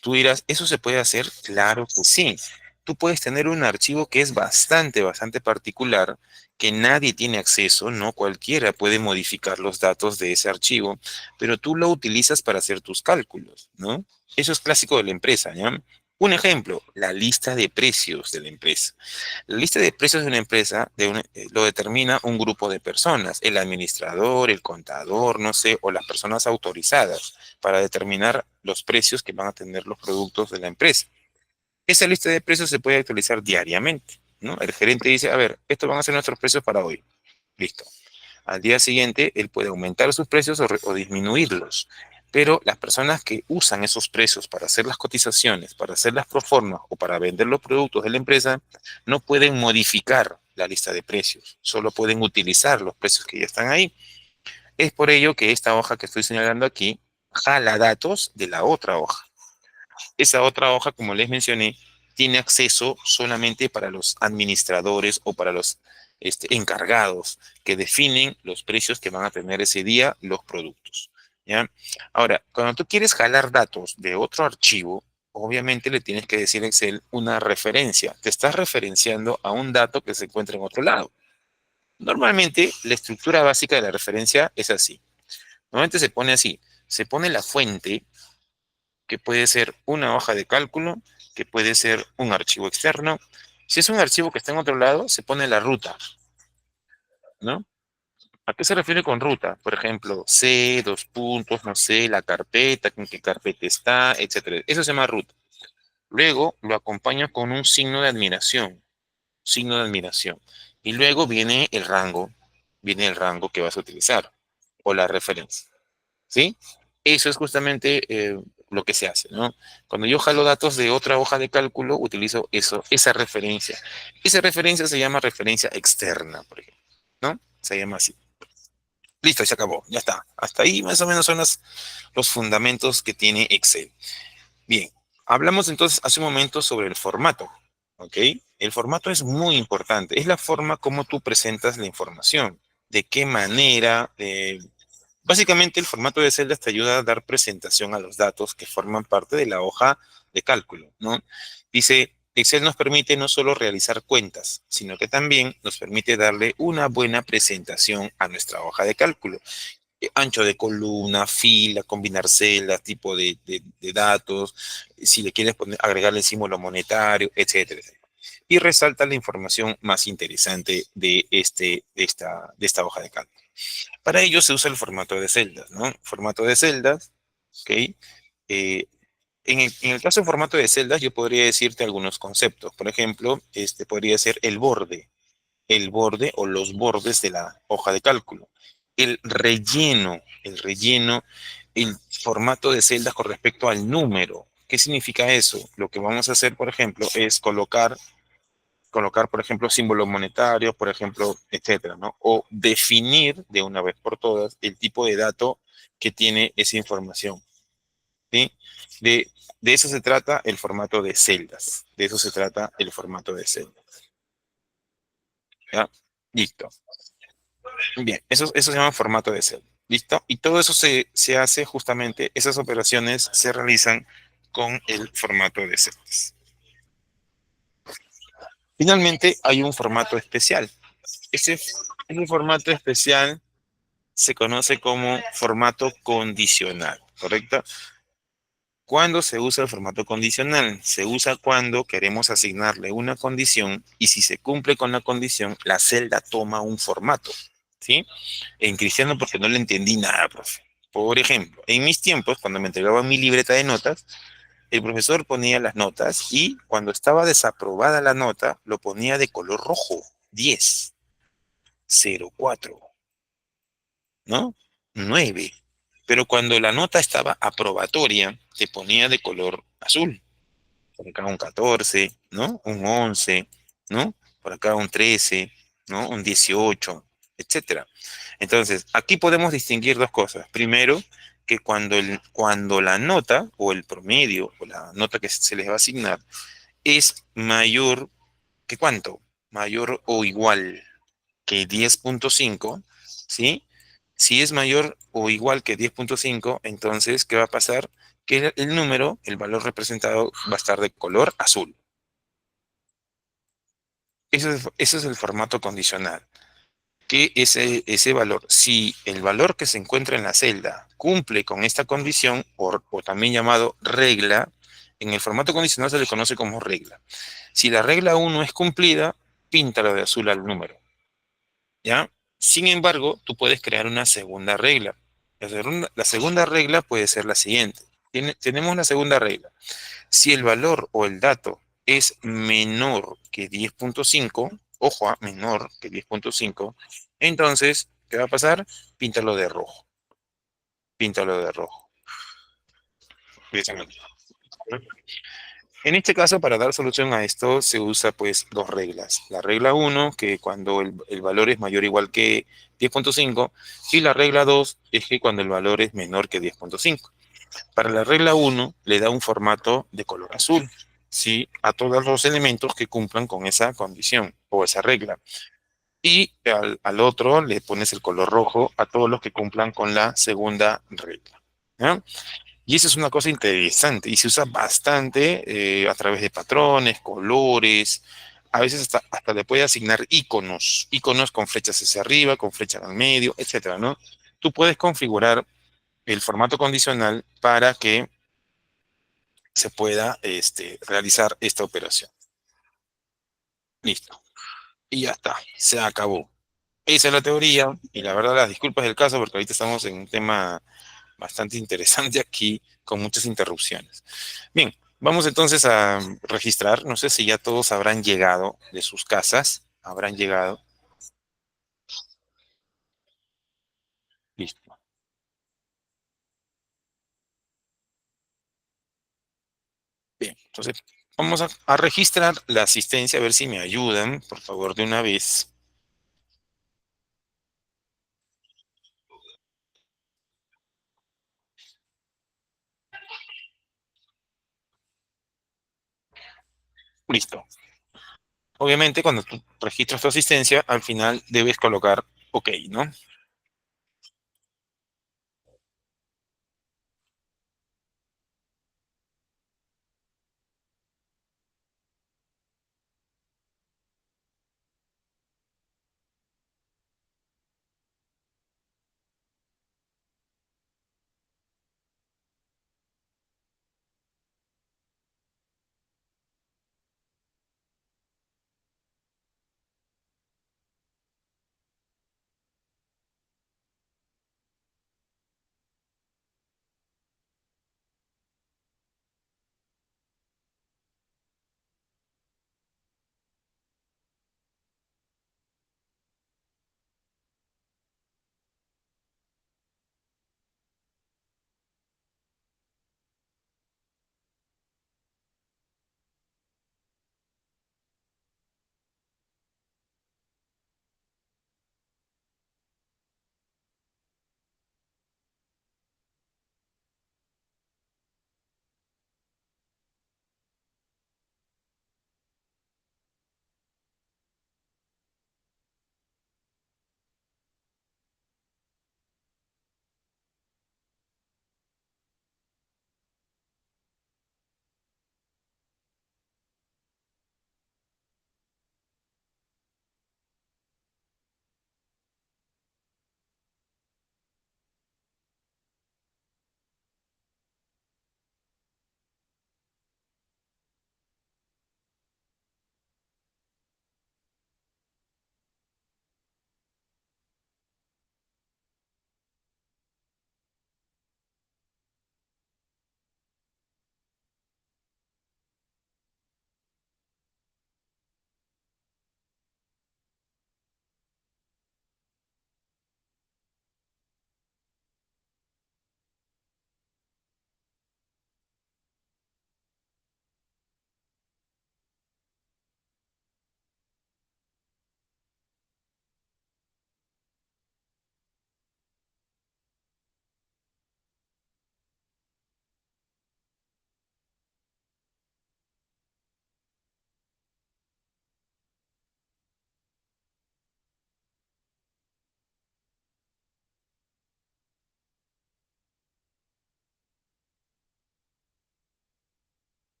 Tú dirás, ¿eso se puede hacer? Claro que sí. Tú puedes tener un archivo que es bastante particular, que nadie tiene acceso, no cualquiera puede modificar los datos de ese archivo, pero tú lo utilizas para hacer tus cálculos, ¿no? Eso es clásico de la empresa, ¿ya? Un ejemplo, la lista de precios de la empresa. La lista de precios de una empresa lo determina un grupo de personas, el administrador, el contador, no sé, o las personas autorizadas para determinar los precios que van a tener los productos de la empresa. Esa lista de precios se puede actualizar diariamente, ¿no? El gerente dice, a ver, estos van a ser nuestros precios para hoy. Listo. Al día siguiente, él puede aumentar sus precios o disminuirlos. Pero las personas que usan esos precios para hacer las cotizaciones, para hacer las proformas o para vender los productos de la empresa, no pueden modificar la lista de precios, solo pueden utilizar los precios que ya están ahí. Es por ello que esta hoja que estoy señalando aquí jala datos de la otra hoja. Esa otra hoja, como les mencioné, tiene acceso solamente para los administradores o para los encargados que definen los precios que van a tener ese día los productos. ¿Ya? Ahora, cuando tú quieres jalar datos de otro archivo, obviamente le tienes que decir a Excel una referencia. Te estás referenciando a un dato que se encuentra en otro lado. Normalmente, la estructura básica de la referencia es así. Normalmente se pone así. Se pone la fuente, que puede ser una hoja de cálculo, que puede ser un archivo externo. Si es un archivo que está en otro lado, se pone la ruta, ¿no? ¿A qué se refiere con ruta? Por ejemplo, C, dos puntos, no sé, la carpeta, en qué carpeta está, etcétera. Eso se llama ruta. Luego lo acompaña con un signo de admiración. Y luego viene el rango que vas a utilizar, o la referencia. ¿Sí? Eso es justamente lo que se hace, ¿no? Cuando yo jalo datos de otra hoja de cálculo, utilizo eso, esa referencia. Esa referencia se llama referencia externa, por ejemplo, ¿no? Se llama así. Listo, se acabó, ya está. Hasta ahí más o menos son los fundamentos que tiene Excel. Bien, hablamos entonces hace un momento sobre el formato, ¿ok? El formato es muy importante, es la forma como tú presentas la información, de qué manera, básicamente, el formato de celdas te ayuda a dar presentación a los datos que forman parte de la hoja de cálculo, ¿no? Dice, Excel nos permite no solo realizar cuentas, sino que también nos permite darle una buena presentación a nuestra hoja de cálculo. Ancho de columna, fila, combinar celdas, tipo de datos, si le quieres agregarle el símbolo monetario, etcétera. Y resalta la información más interesante de esta hoja de cálculo. Para ello se usa el formato de celdas, ¿no? Formato de celdas, ¿ok? En el caso de formato de celdas, yo podría decirte algunos conceptos. Por ejemplo, este podría ser el borde o los bordes de la hoja de cálculo. El formato de celdas con respecto al número. ¿Qué significa eso? Lo que vamos a hacer, por ejemplo, es colocar, por ejemplo, símbolos monetarios, por ejemplo, etcétera, ¿no? O definir de una vez por todas el tipo de dato que tiene esa información, ¿sí? De eso se trata el formato de celdas. De eso se trata el formato de celdas. ¿Ya? Listo. Bien, eso se llama formato de celda. ¿Listo? Y todo eso se hace justamente, esas operaciones se realizan con el formato de celdas. Finalmente, hay un formato especial. Ese formato especial se conoce como formato condicional, ¿correcto? ¿Cuándo se usa el formato condicional? Se usa cuando queremos asignarle una condición y si se cumple con la condición, la celda toma un formato, ¿sí? En cristiano porque no le entendí nada, profe. Por ejemplo, en mis tiempos, cuando me entregaban mi libreta de notas, el profesor ponía las notas y cuando estaba desaprobada la nota, lo ponía de color rojo, 10, 04, ¿no? 9. Pero cuando la nota estaba aprobatoria, te ponía de color azul. Por acá un 14, ¿no? Un 11, ¿no? Por acá un 13, ¿no? Un 18, etcétera. Entonces, aquí podemos distinguir dos cosas. Primero, que cuando la nota o el promedio o la nota que se les va a asignar es mayor que ¿cuánto? Mayor o igual que 10.5, ¿sí? Si es mayor o igual que 10.5, entonces, ¿qué va a pasar? que el número, el valor representado va a estar de color azul. Eso es el formato condicional. Que ese valor, si el valor que se encuentra en la celda cumple con esta condición, o también llamado regla, en el formato condicional se le conoce como regla. Si la regla uno es cumplida, píntalo de azul al número, ¿ya? Sin embargo, tú puedes crear una segunda regla. La segunda regla puede ser la siguiente. Tenemos la segunda regla. Si el valor o el dato es menor que 10.5, ojo, menor que 10.5, entonces, ¿qué va a pasar? Píntalo de rojo. Píntalo de rojo. Precisamente. En este caso, para dar solución a esto, se usa pues dos reglas. La regla uno, que cuando el valor es mayor o igual que 10.5, y la regla 2 es que cuando el valor es menor que 10.5. Para la regla uno le da un formato de color azul, ¿sí? A todos los elementos que cumplan con esa condición o esa regla. Y al otro le pones el color rojo a todos los que cumplan con la segunda regla, ¿ya? Y eso es una cosa interesante y se usa bastante a través de patrones, colores. A veces hasta le puede asignar iconos con flechas hacia arriba, con flechas al medio, etcétera, ¿no? Tú puedes configurar el formato condicional para que se pueda realizar esta operación. Listo. Y ya está, se acabó. Esa es la teoría y la verdad las disculpas del caso porque ahorita estamos en un tema bastante interesante aquí con muchas interrupciones. Bien, vamos entonces a registrar. No sé si ya todos habrán llegado de sus casas. Habrán llegado. Listo. Bien, entonces vamos a registrar la asistencia, a ver si me ayudan, por favor, de una vez. Listo. Obviamente, cuando tú registras tu asistencia, al final debes colocar OK, ¿no?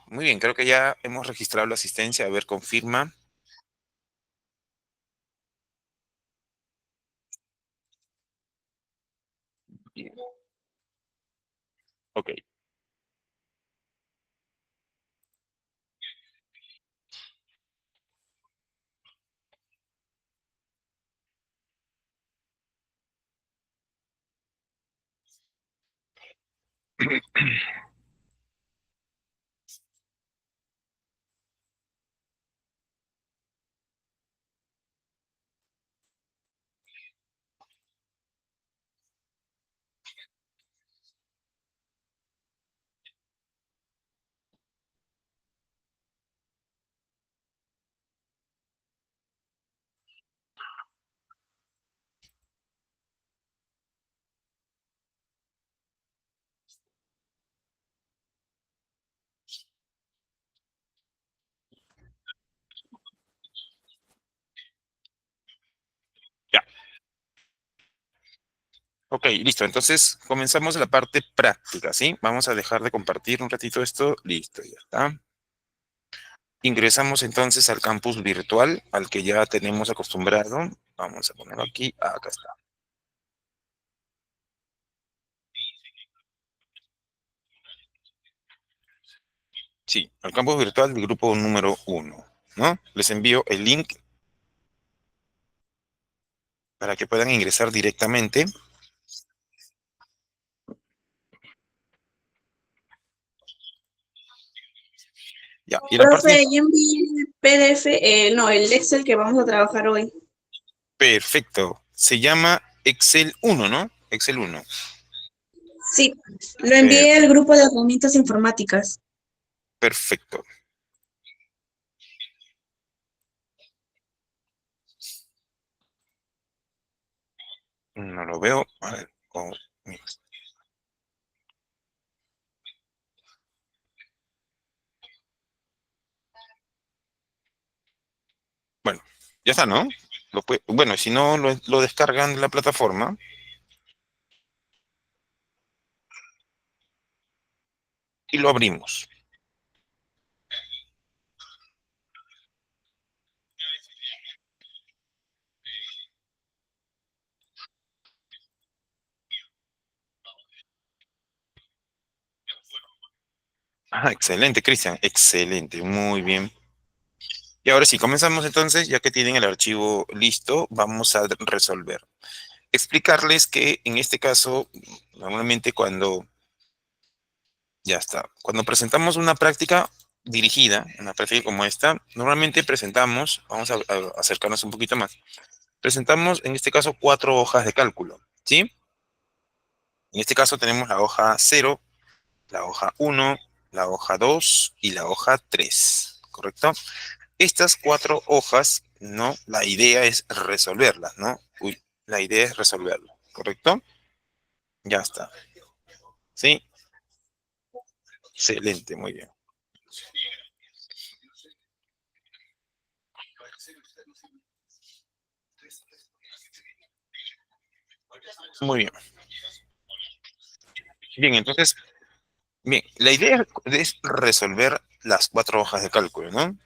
Muy bien, creo que ya hemos registrado la asistencia. A ver, confirma. Bien. Ok. Ya. Ok, listo. Entonces comenzamos la parte práctica, ¿sí? Vamos a dejar de compartir un ratito esto. Listo, ya está. Ingresamos entonces al campus virtual al que ya tenemos acostumbrado. Vamos a ponerlo aquí. Acá está. Sí, al campus virtual del grupo número uno, ¿no? Les envío el link para que puedan ingresar directamente. Ya, y en la parte Profe, ya envié el PDF, no, el Excel que vamos a trabajar hoy. perfecto. Se llama Excel uno, ¿no? Excel uno. Sí, lo Per- envié al grupo de herramientas informáticas. perfecto. No lo veo. A ver, mira. Bueno, ya está, ¿no? Bueno, si no, lo descargan de la plataforma y lo abrimos. Ah, excelente, Cristian. Excelente, muy bien. Y ahora sí, comenzamos entonces, ya que tienen el archivo listo, vamos a resolver. Explicarles que en este caso, normalmente ya está, cuando presentamos una práctica dirigida, una práctica como esta, normalmente presentamos, vamos a acercarnos un poquito más, presentamos en este caso 4 hojas de cálculo, ¿sí? En este caso tenemos la hoja 0, la hoja 1, la hoja 2 y la hoja 3, ¿correcto? Estas 4 hojas, ¿no? La idea es resolverlas, ¿no? Uy, la idea es resolverlo, ¿correcto? Ya está. ¿Sí? Excelente, muy bien. Muy bien. Bien, entonces, bien, la idea es resolver las 4 hojas de cálculo, ¿no?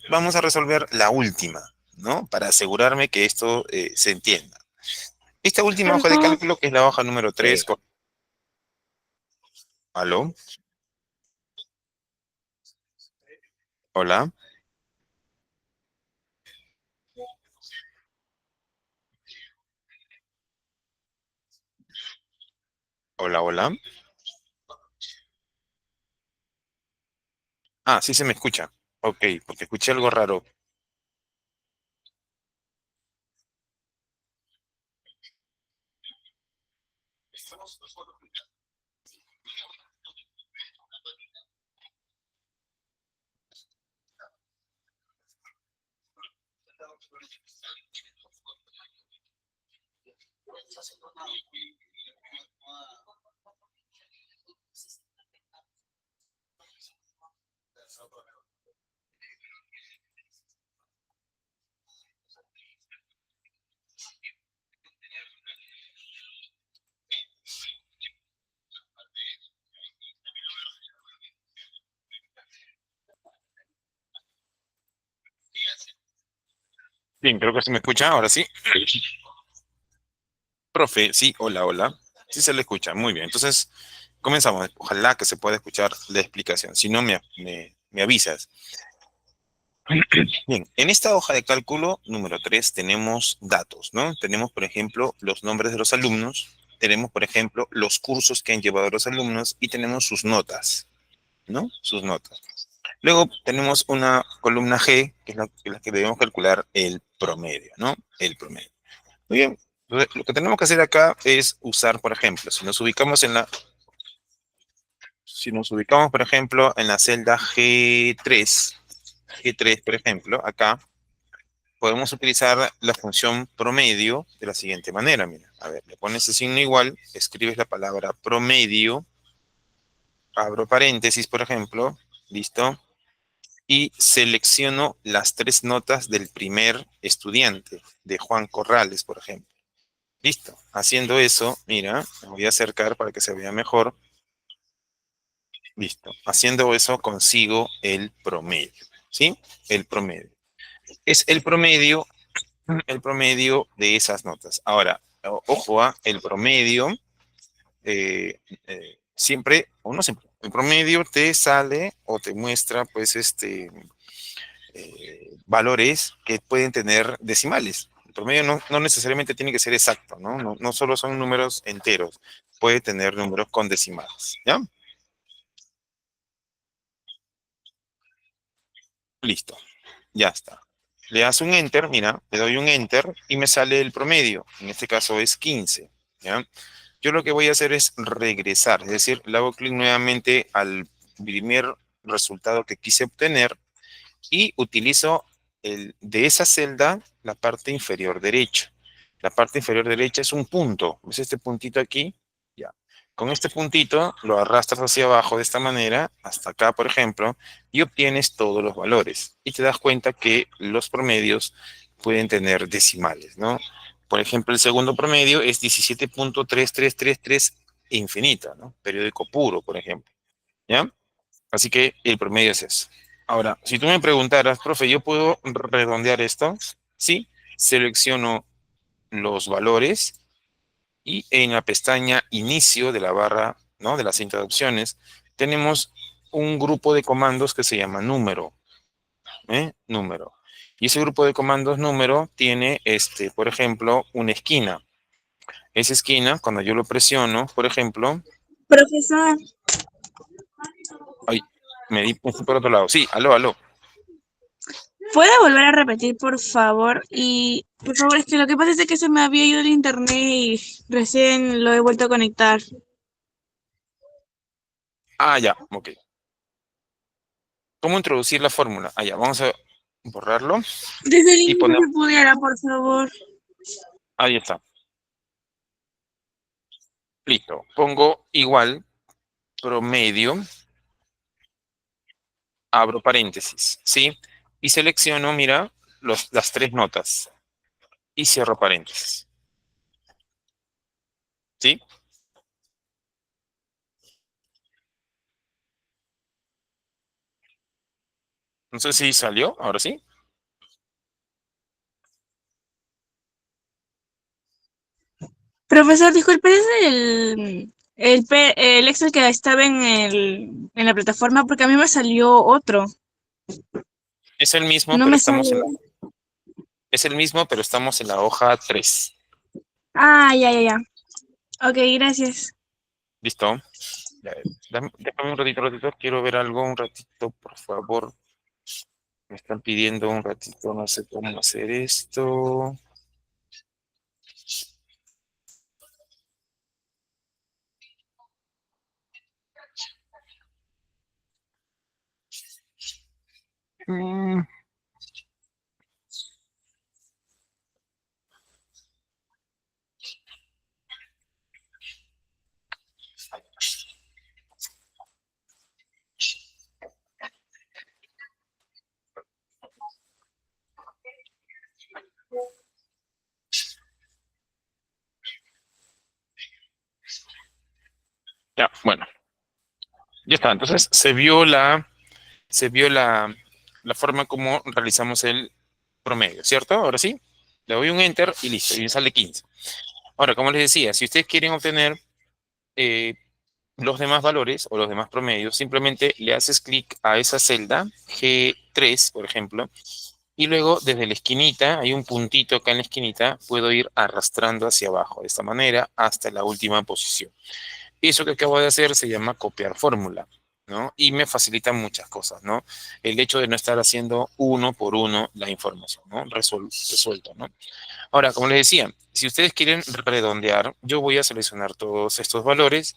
Vamos a resolver la última, ¿no? Para asegurarme que esto se entienda. Esta última hoja de cálculo, que es la hoja número 3. ¿Aló? ¿Hola? ¿Hola, hola? Ah, sí se me escucha. Ok, porque escuché algo raro. Bien, creo que se me escucha, ahora sí. Profe, sí, hola, hola. Sí se le escucha, muy bien. Entonces, comenzamos. Ojalá que se pueda escuchar la explicación. Si no, me avisas. Bien, en esta hoja de cálculo número 3 tenemos datos, ¿no? Tenemos, por ejemplo, los nombres de los alumnos, tenemos, por ejemplo, los cursos que han llevado los alumnos y tenemos sus notas, ¿no? Sus notas. Luego tenemos una columna G, que es la que debemos calcular el promedio, ¿no? El promedio. Muy bien. Entonces, lo que tenemos que hacer acá es usar, por ejemplo, si nos ubicamos, por ejemplo, en la celda G3, por ejemplo, acá podemos utilizar la función promedio de la siguiente manera. Mira, a ver, le pones el signo igual, escribes la palabra promedio, abro paréntesis, por ejemplo, listo, y selecciono las tres notas del primer estudiante, de Juan Corrales, por ejemplo. Listo. Haciendo eso, mira, me voy a acercar para que se vea mejor. Listo. Haciendo eso consigo el promedio, ¿sí? El promedio. Es el promedio de esas notas. Ahora, ojo a el promedio, siempre, o no siempre, el promedio te sale o te muestra, pues, valores que pueden tener decimales. El promedio no necesariamente tiene que ser exacto, ¿no? No solo son números enteros, puede tener números con decimales, ¿ya? Listo, ya está. Le das un enter, mira, le doy un enter y me sale el promedio. En este caso es 15, ¿ya? Yo lo que voy a hacer es regresar, es decir, le hago clic nuevamente al primer resultado que quise obtener y utilizo de esa celda la parte inferior derecha. La parte inferior derecha es un punto. ¿Ves este puntito aquí? Ya. Con este puntito lo arrastras hacia abajo de esta manera, hasta acá, por ejemplo, y obtienes todos los valores. Y te das cuenta que los promedios pueden tener decimales, ¿no? Por ejemplo, el segundo promedio es 17.3333 infinita, ¿no? Periódico puro, por ejemplo. ¿Ya? Así que el promedio es eso. Ahora, si tú me preguntaras, profe, ¿yo puedo redondear esto? Sí, selecciono los valores y en la pestaña inicio de la barra, ¿no? De la cinta de opciones, tenemos un grupo de comandos que se llama número, ¿eh? Número. Y ese grupo de comandos número tiene, por ejemplo, una esquina. Esa esquina, cuando yo lo presiono, por ejemplo, Profesor, ay, me fui por otro lado. Sí, aló, aló. ¿puede volver a repetir, por favor? Y, por favor, es que lo que pasa es que se me había ido el internet y recién lo he vuelto a conectar. Ah, ya, ok. ¿Cómo introducir la fórmula? Ah, ya, vamos a borrarlo Desde el y inicio poner, se pudiera, por favor. ahí está, listo. Pongo igual, promedio, abro paréntesis, ¿sí? Y selecciono, mira, las tres notas y cierro paréntesis, ¿sí? No sé si salió, ahora sí. Profesor, disculpe, ¿es el Excel que estaba en la plataforma? Porque a mí me salió otro. Es el mismo, No pero me sale. es el mismo, pero estamos en la hoja 3. Ah, ya, ya, ya. Ok, gracias. ¿Listo? Ya, déjame un ratito, quiero ver algo un ratito, por favor. Me están pidiendo un ratito, no sé cómo hacer esto. Mm, ya, bueno, ya está. Entonces se vio la forma como realizamos promedio, ¿cierto? Ahora sí, le doy un enter y listo, y me sale 15. Ahora, como les decía, si ustedes quieren obtener eh, los demás valores o los demás promedios, simplemente le haces clic a esa celda, G3, por ejemplo, y luego desde la esquinita, hay un puntito acá en la esquinita, puedo ir arrastrando hacia abajo de esta manera hasta la última posición. Eso que acabo de hacer se llama copiar fórmula, ¿no? Y me facilita muchas cosas, ¿no? El hecho de no estar haciendo uno por uno la información, ¿no? Resuelto, ¿no? Ahora, como les decía, si ustedes quieren redondear, yo voy a seleccionar todos estos valores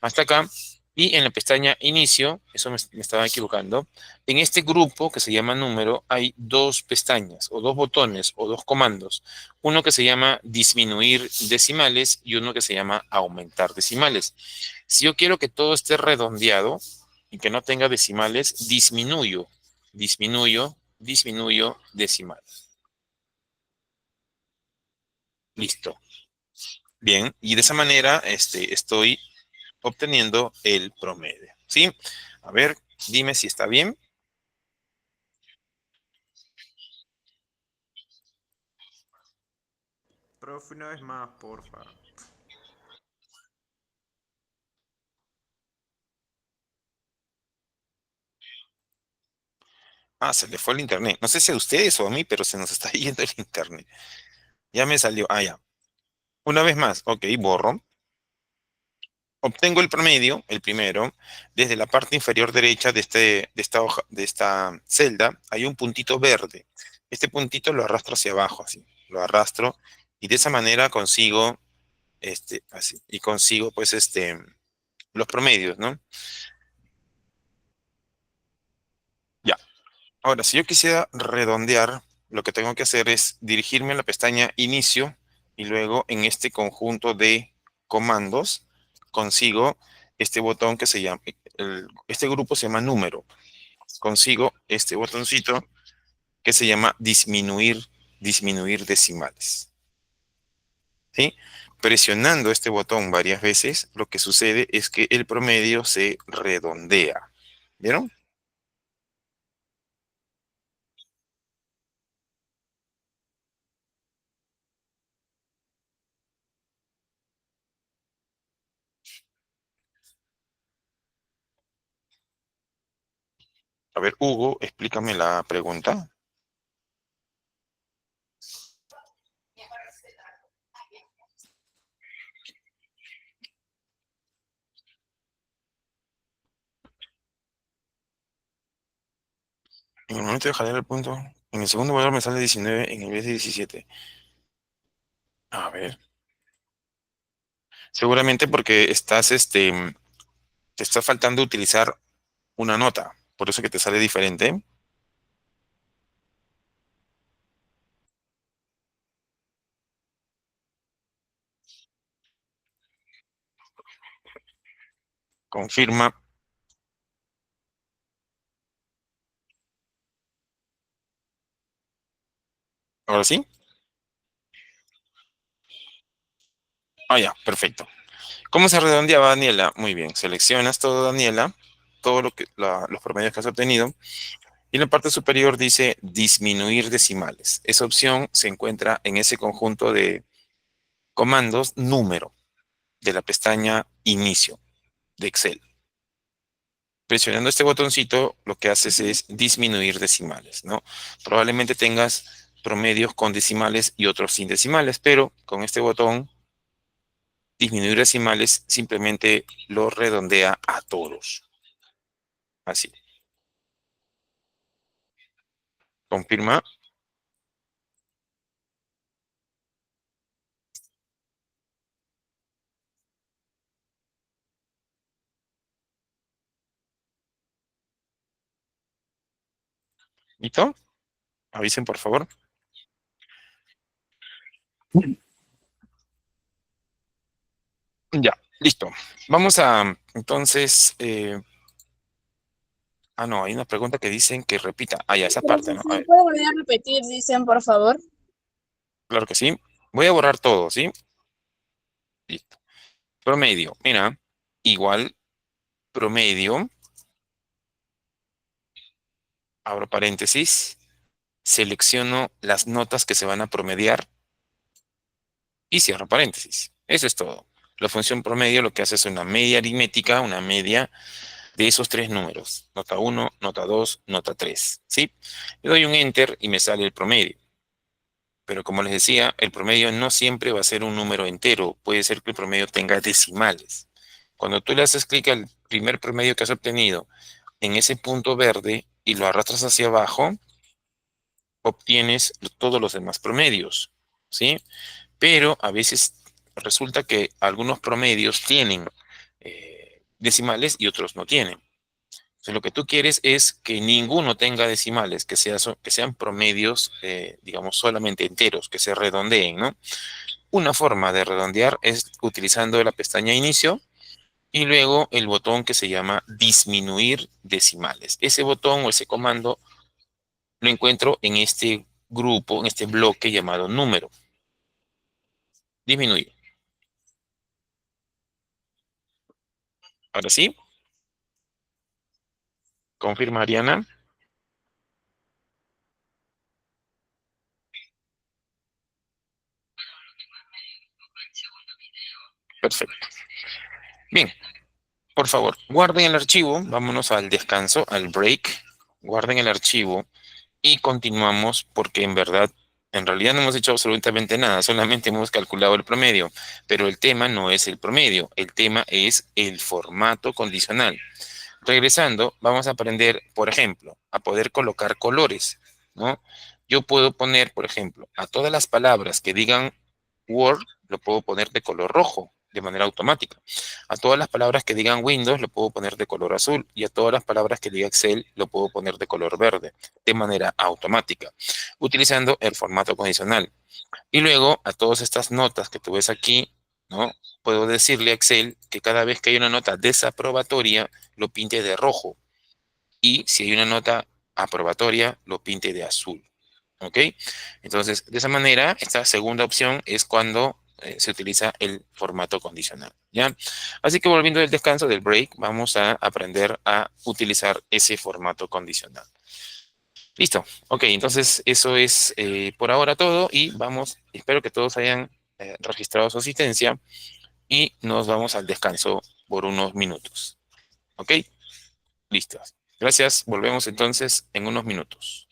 hasta acá y en la pestaña inicio, eso me estaba equivocando, en este grupo que se llama número hay dos pestañas o dos botones o dos comandos, uno que se llama disminuir decimales y uno que se llama aumentar decimales. Si yo quiero que todo esté redondeado y que no tenga decimales, disminuyo decimales. Listo. Bien, y de esa manera estoy obteniendo el promedio, ¿sí? A ver, dime si está bien. Profe, una vez más, porfa. Ah, se le fue el internet. No sé si a ustedes o a mí, pero se nos está yendo el internet. Ya me salió. Ah, ya. Una vez más. Ok, borro. Obtengo el promedio, el primero. Desde la parte inferior derecha de esta hoja, de esta celda, hay un puntito verde. Este puntito lo arrastro hacia abajo, así. Lo arrastro y de esa manera consigo, así. Y consigo, pues, los promedios, ¿no? Ya. Ahora, si yo quisiera redondear, lo que tengo que hacer es dirigirme a la pestaña Inicio y luego en este conjunto de comandos consigo este botón que se llama, este grupo se llama número. Consigo este botoncito que se llama disminuir decimales. ¿Sí? Presionando este botón varias veces, lo que sucede es que el promedio se redondea. ¿Vieron? A ver, Hugo, explícame la pregunta. En el momento de jalar el punto, en el segundo valor me sale 19 en vez de 17. A ver, seguramente porque te está faltando utilizar una nota, por eso que te sale diferente. Confirma. Ahora sí. Ah, ya, perfecto. ¿Cómo se redondeaba, Daniela? Muy bien, seleccionas todo, Daniela, todo los promedios que has obtenido. Y en la parte superior dice disminuir decimales. Esa opción se encuentra en ese conjunto de comandos número de la pestaña Inicio de Excel. Presionando este botoncito, lo que haces es disminuir decimales, ¿no? Probablemente tengas promedios con decimales y otros sin decimales, pero con este botón, disminuir decimales, simplemente lo redondea a todos. Así. Confirma. ¿Listo? Avisen, por favor. Ya, listo. Vamos a, entonces, no, hay una pregunta que dicen que repita. Ah, ya, esa parte, ¿no? A Profesor, ver, ¿puede volver a repetir, dicen, por favor? claro que sí. Voy a borrar todo, ¿sí? Listo. Promedio, mira, igual promedio, abro paréntesis, selecciono las notas que se van a promediar y cierro paréntesis. Eso es todo. La función promedio lo que hace es una media aritmética, una media de esos tres números. Nota 1, nota 2, nota 3. ¿Sí? Le doy un enter y me sale el promedio. Pero como les decía, el promedio no siempre va a ser un número entero. Puede ser que el promedio tenga decimales. Cuando tú le haces clic al primer promedio que has obtenido en ese punto verde y lo arrastras hacia abajo, obtienes todos los demás promedios, ¿sí? Pero a veces resulta que algunos promedios tienen decimales y otros no tienen. Entonces, lo que tú quieres es que ninguno tenga decimales, que sean promedios, digamos, solamente enteros, que se redondeen, ¿no? Una forma de redondear es utilizando la pestaña inicio y luego el botón que se llama disminuir decimales. Ese botón o ese comando lo encuentro en este grupo, en este bloque llamado número. Disminuir. Ahora sí, confirma Ariana. Perfecto. Bien, por favor, guarden el archivo. Vámonos al descanso, al break. Guarden el archivo y continuamos porque en realidad no hemos hecho absolutamente nada, solamente hemos calculado el promedio, pero el tema no es el promedio, el tema es el formato condicional. Regresando, vamos a aprender, por ejemplo, a poder colocar colores, ¿no? Yo puedo poner, por ejemplo, a todas las palabras que digan Word, lo puedo poner de color rojo de manera automática. A todas las palabras que digan Windows, lo puedo poner de color azul. Y a todas las palabras que diga Excel, lo puedo poner de color verde de manera automática, utilizando el formato condicional. Y luego, a todas estas notas que tú ves aquí, ¿no? Puedo decirle a Excel que cada vez que hay una nota desaprobatoria, lo pinte de rojo. Y si hay una nota aprobatoria, lo pinte de azul. ¿Ok? Entonces, de esa manera, esta segunda opción es cuando se utiliza el formato condicional. ¿Ya? Así que volviendo del descanso, del break, vamos a aprender a utilizar ese formato condicional. Listo. Ok, entonces eso es por ahora todo y vamos, espero que todos hayan registrado su asistencia y nos vamos al descanso por unos minutos. ¿Ok? Listos. Gracias. Volvemos entonces en unos minutos.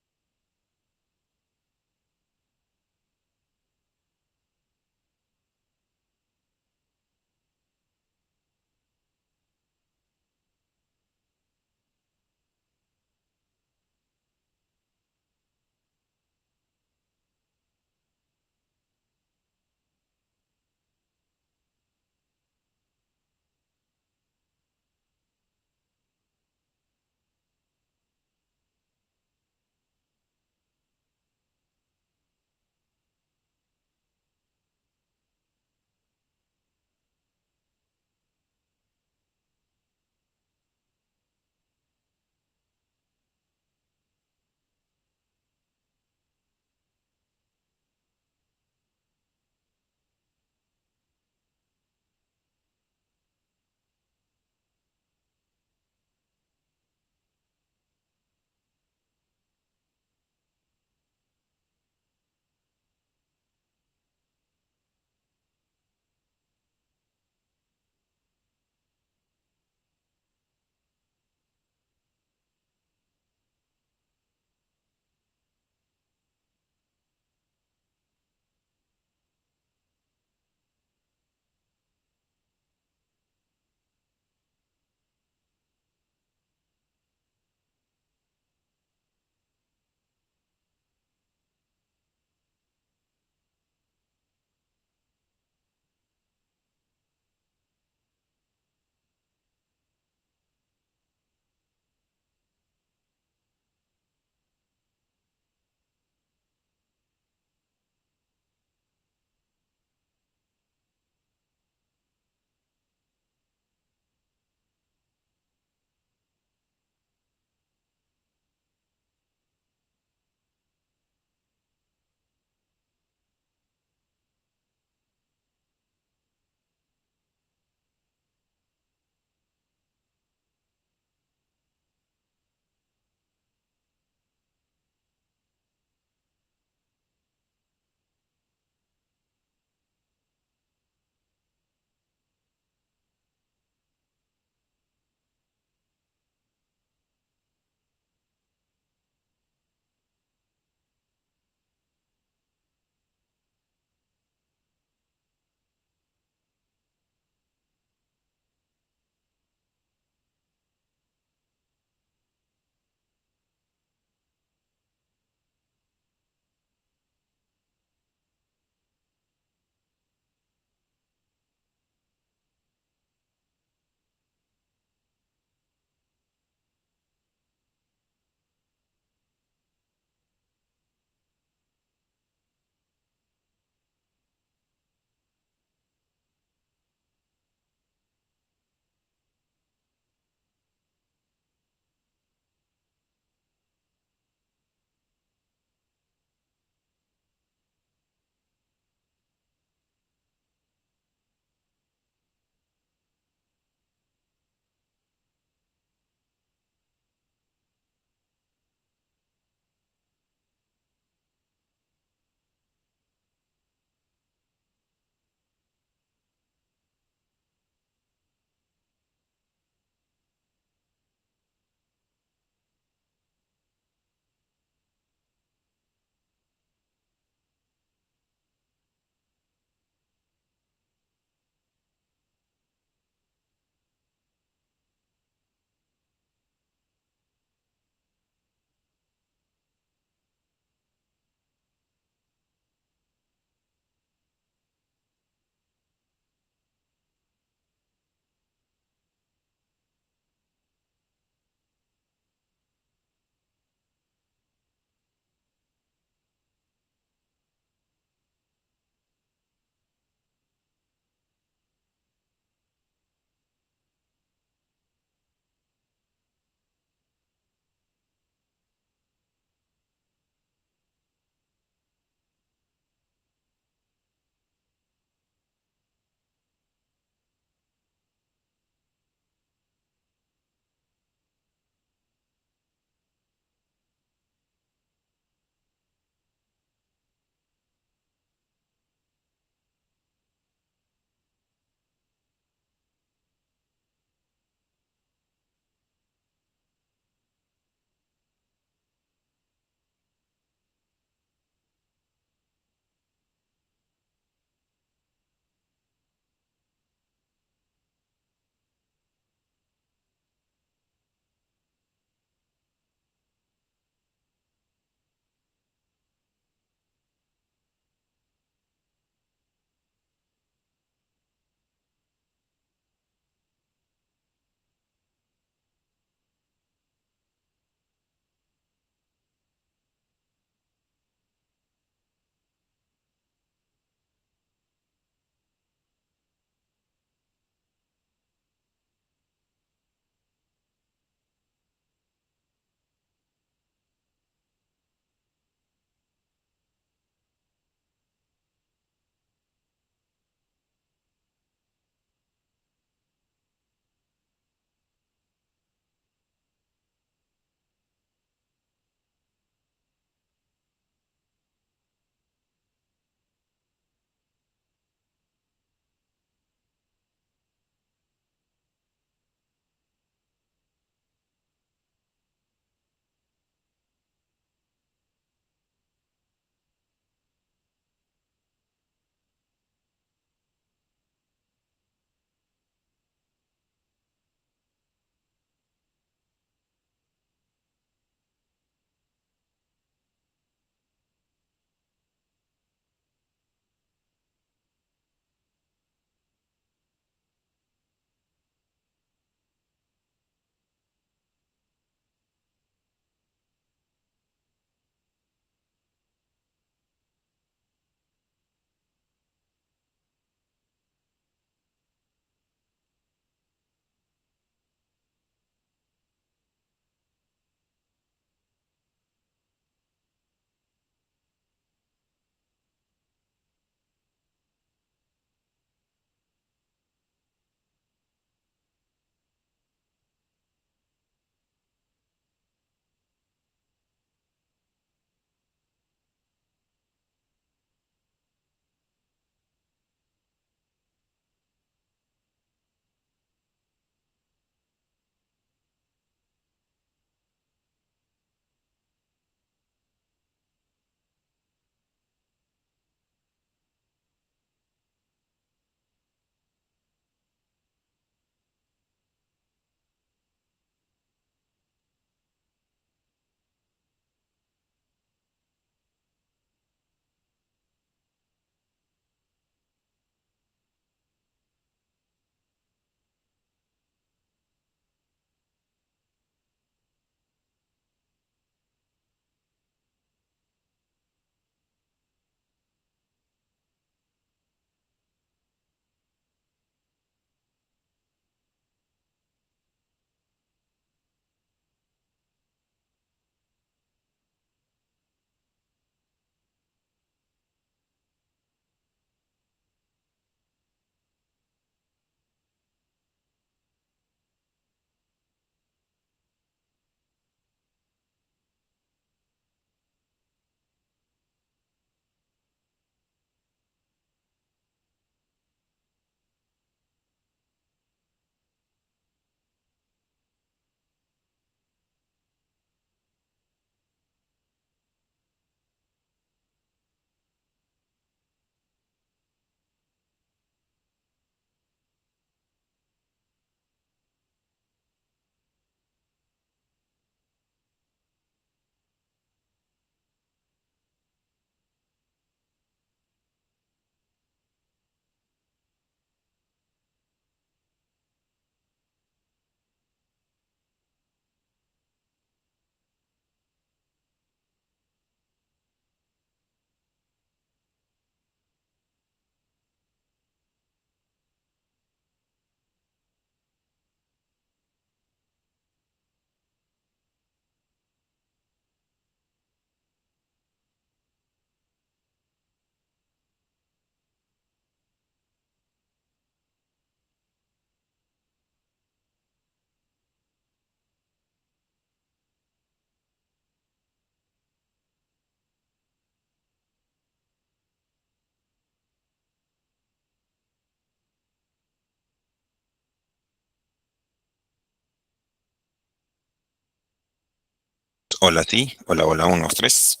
Hola, sí. Hola, hola, 1, 2, 3.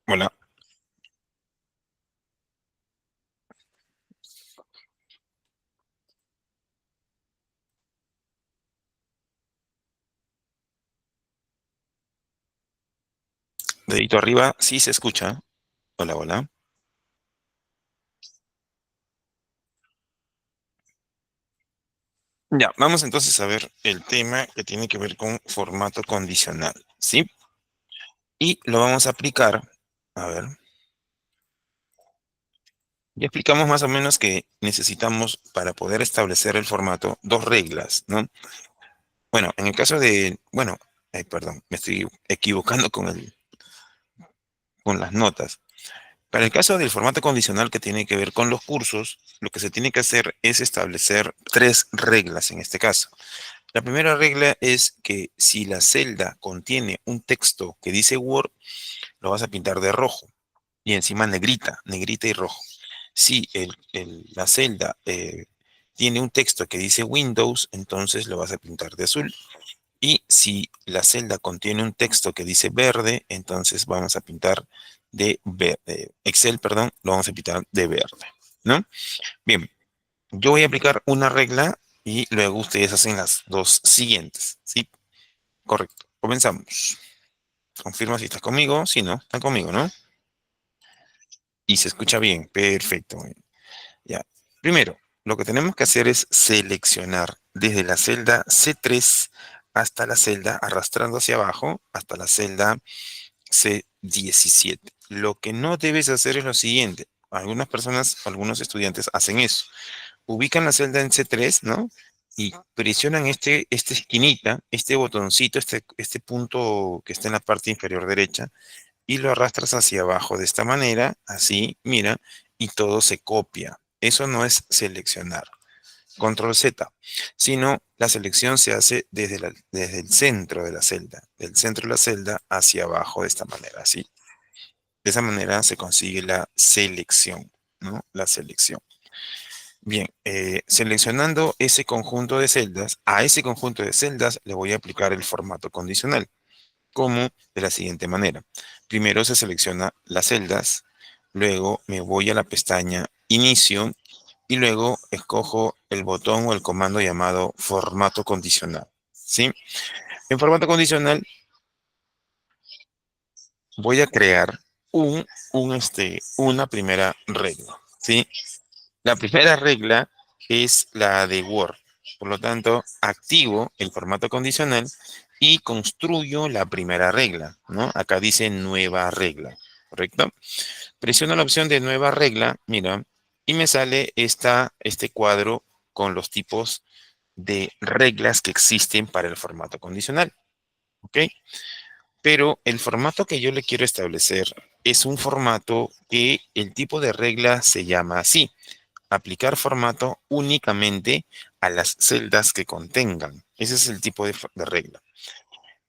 Hola. Dedito arriba, sí se escucha. Hola, hola. Ya, vamos entonces a ver el tema que tiene que ver con formato condicional, ¿sí? Y lo vamos a aplicar. A ver, ya explicamos más o menos que necesitamos para poder establecer el formato dos reglas, ¿no? Bueno, en el caso de, bueno, perdón, me estoy equivocando con las notas. Para el caso del formato condicional que tiene que ver con los cursos, lo que se tiene que hacer es establecer tres reglas en este caso. La primera regla es que si la celda contiene un texto que dice Word, lo vas a pintar de rojo y encima negrita, negrita y rojo. Si la celda tiene un texto que dice Windows, entonces lo vas a pintar de azul. Y si la celda contiene un texto que dice verde, entonces vamos a pintar de verde. Excel, perdón, lo vamos a pintar de verde, ¿no? Bien, yo voy a aplicar una regla y luego ustedes hacen las dos siguientes, ¿sí? Correcto. Comenzamos. Confirma si estás conmigo. Si no, están conmigo, ¿no? Y se escucha bien. Perfecto. Ya. Primero, lo que tenemos que hacer es seleccionar desde la celda C3 hasta la celda, arrastrando hacia abajo, hasta la celda C17. Lo que no debes hacer es lo siguiente. Algunas personas, algunos estudiantes hacen eso. Ubican la celda en C3, ¿no? Y presionan esta esquinita, este botoncito, este punto que está en la parte inferior derecha, y lo arrastras hacia abajo de esta manera, así, mira, y todo se copia. Eso no es seleccionar, control Z, sino la selección se hace desde el centro de la celda, del centro de la celda hacia abajo de esta manera, así. De esa manera se consigue la selección, ¿no? La selección. Bien, seleccionando ese conjunto de celdas, a ese conjunto de celdas le voy a aplicar el formato condicional, como de la siguiente manera. Primero se selecciona las celdas, luego me voy a la pestaña Inicio y luego escojo el botón o el comando llamado formato condicional, ¿sí? En formato condicional voy a crear una primera regla, ¿sí? La primera regla es la de Word. Por lo tanto, activo el formato condicional y construyo la primera regla, ¿no? Acá dice nueva regla, ¿correcto? Presiono la opción de nueva regla, mira, y me sale este cuadro con los tipos de reglas que existen para el formato condicional, ¿ok? Pero el formato que yo le quiero establecer es un formato que el tipo de regla se llama así: aplicar formato únicamente a las celdas que contengan. Ese es el tipo de regla.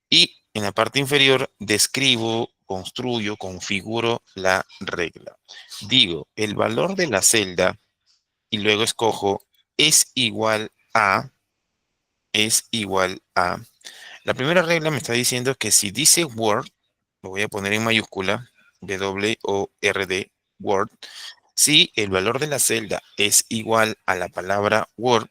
Y en la parte inferior describo, construyo, configuro la regla. Digo, el valor de la celda y luego escojo es igual a, es igual a. La primera regla me está diciendo que si dice Word, lo voy a poner en mayúscula, W-O-R-D, Word. Si el valor de la celda es igual a la palabra Word,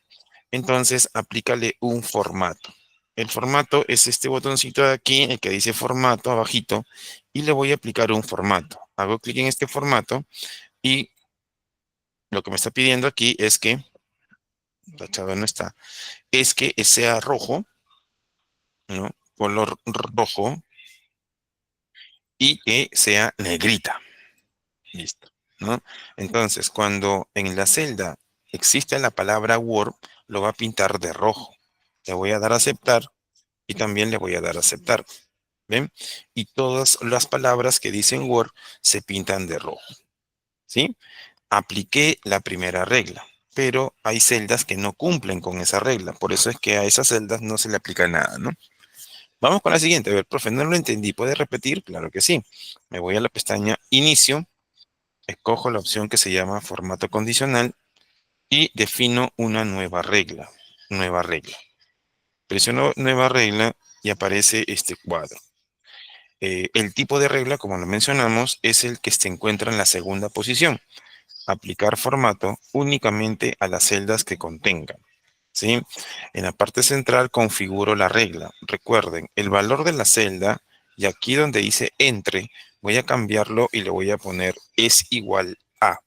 entonces aplícale un formato. El formato es este botoncito de aquí, el que dice formato abajito, y le voy a aplicar un formato. Hago clic en este formato y lo que me está pidiendo aquí es que, tachado no está, es que sea rojo, ¿no? Color rojo y que sea negrita. Listo, ¿no? Entonces, cuando en la celda existe la palabra Word, lo va a pintar de rojo. Le voy a dar a aceptar y también le voy a dar a aceptar. ¿Ven? Y todas las palabras que dicen Word se pintan de rojo. ¿Sí? Apliqué la primera regla, pero hay celdas que no cumplen con esa regla. Por eso es que a esas celdas no se le aplica nada, ¿no? Vamos con la siguiente. A ver, profe, no lo entendí. ¿Puede repetir? Claro que sí. Me voy a la pestaña Inicio, escojo la opción que se llama formato condicional y defino una nueva regla. Nueva regla. Presiono nueva regla y aparece este cuadro. el tipo de regla, como lo mencionamos, es el que se encuentra en la segunda posición. Aplicar formato únicamente a las celdas que contengan, ¿sí? En la parte central configuro la regla. Recuerden, el valor de la celda, y aquí donde dice entre, voy a cambiarlo y le voy a poner es igual a,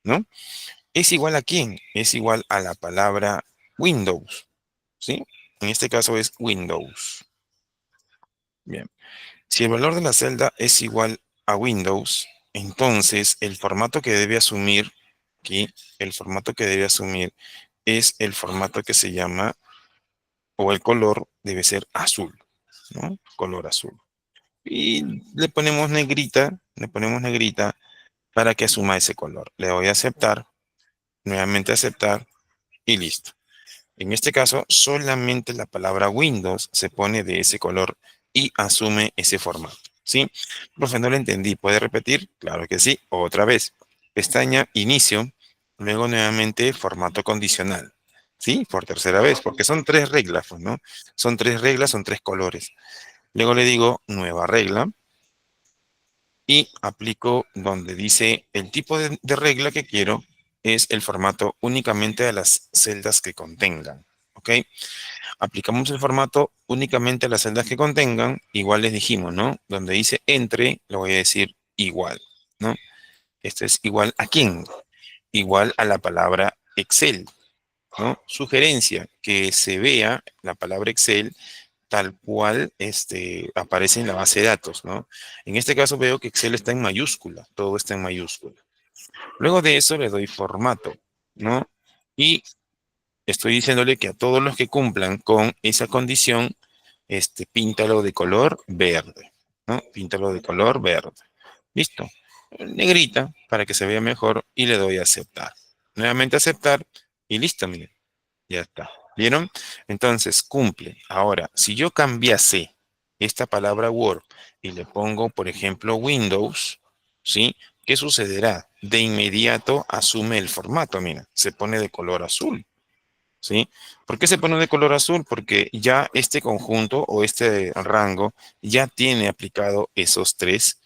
¿no? ¿Es igual a quién? Es igual a la palabra Windows, ¿sí? En este caso es Windows. Bien. Si el valor de la celda es igual a Windows, entonces el formato que debe asumir, aquí, el formato que debe asumir es el formato que se llama, o el color debe ser azul, ¿no? Color azul. Y le ponemos negrita para que asuma ese color. Le doy a aceptar, nuevamente aceptar y listo. En este caso, solamente la palabra Windows se pone de ese color y asume ese formato, ¿sí? Profe, no lo entendí. ¿Puede repetir? Claro que sí. Otra vez. Pestaña Inicio, luego nuevamente Formato Condicional, ¿sí? Por tercera vez, porque son tres reglas, pues, ¿no? Son tres reglas, son tres colores. Luego le digo Nueva regla y aplico donde dice el tipo de regla que quiero es el formato únicamente a las celdas que contengan, ¿ok? Aplicamos el formato únicamente a las celdas que contengan, igual les dijimos, ¿no? Donde dice entre, lo voy a decir igual, ¿no? Esto es igual a quién, igual a la palabra Excel, ¿no? Sugerencia, que se vea la palabra Excel tal cual aparece en la base de datos, ¿no? En este caso veo que Excel está en mayúscula, todo está en mayúscula. Luego de eso le doy formato, ¿no? Y estoy diciéndole que a todos los que cumplan con esa condición, píntalo de color verde, ¿no? Píntalo de color verde. Listo. Negrita para que se vea mejor y le doy a aceptar. Nuevamente aceptar y listo, miren. Ya está. ¿Vieron? Entonces, cumple. Ahora, si yo cambiase esta palabra Word y le pongo, por ejemplo, Windows, ¿sí? ¿Qué sucederá? De inmediato asume el formato, mira, se pone de color azul. ¿Sí? ¿Por qué se pone de color azul? Porque ya este conjunto o este rango ya tiene aplicado esas tres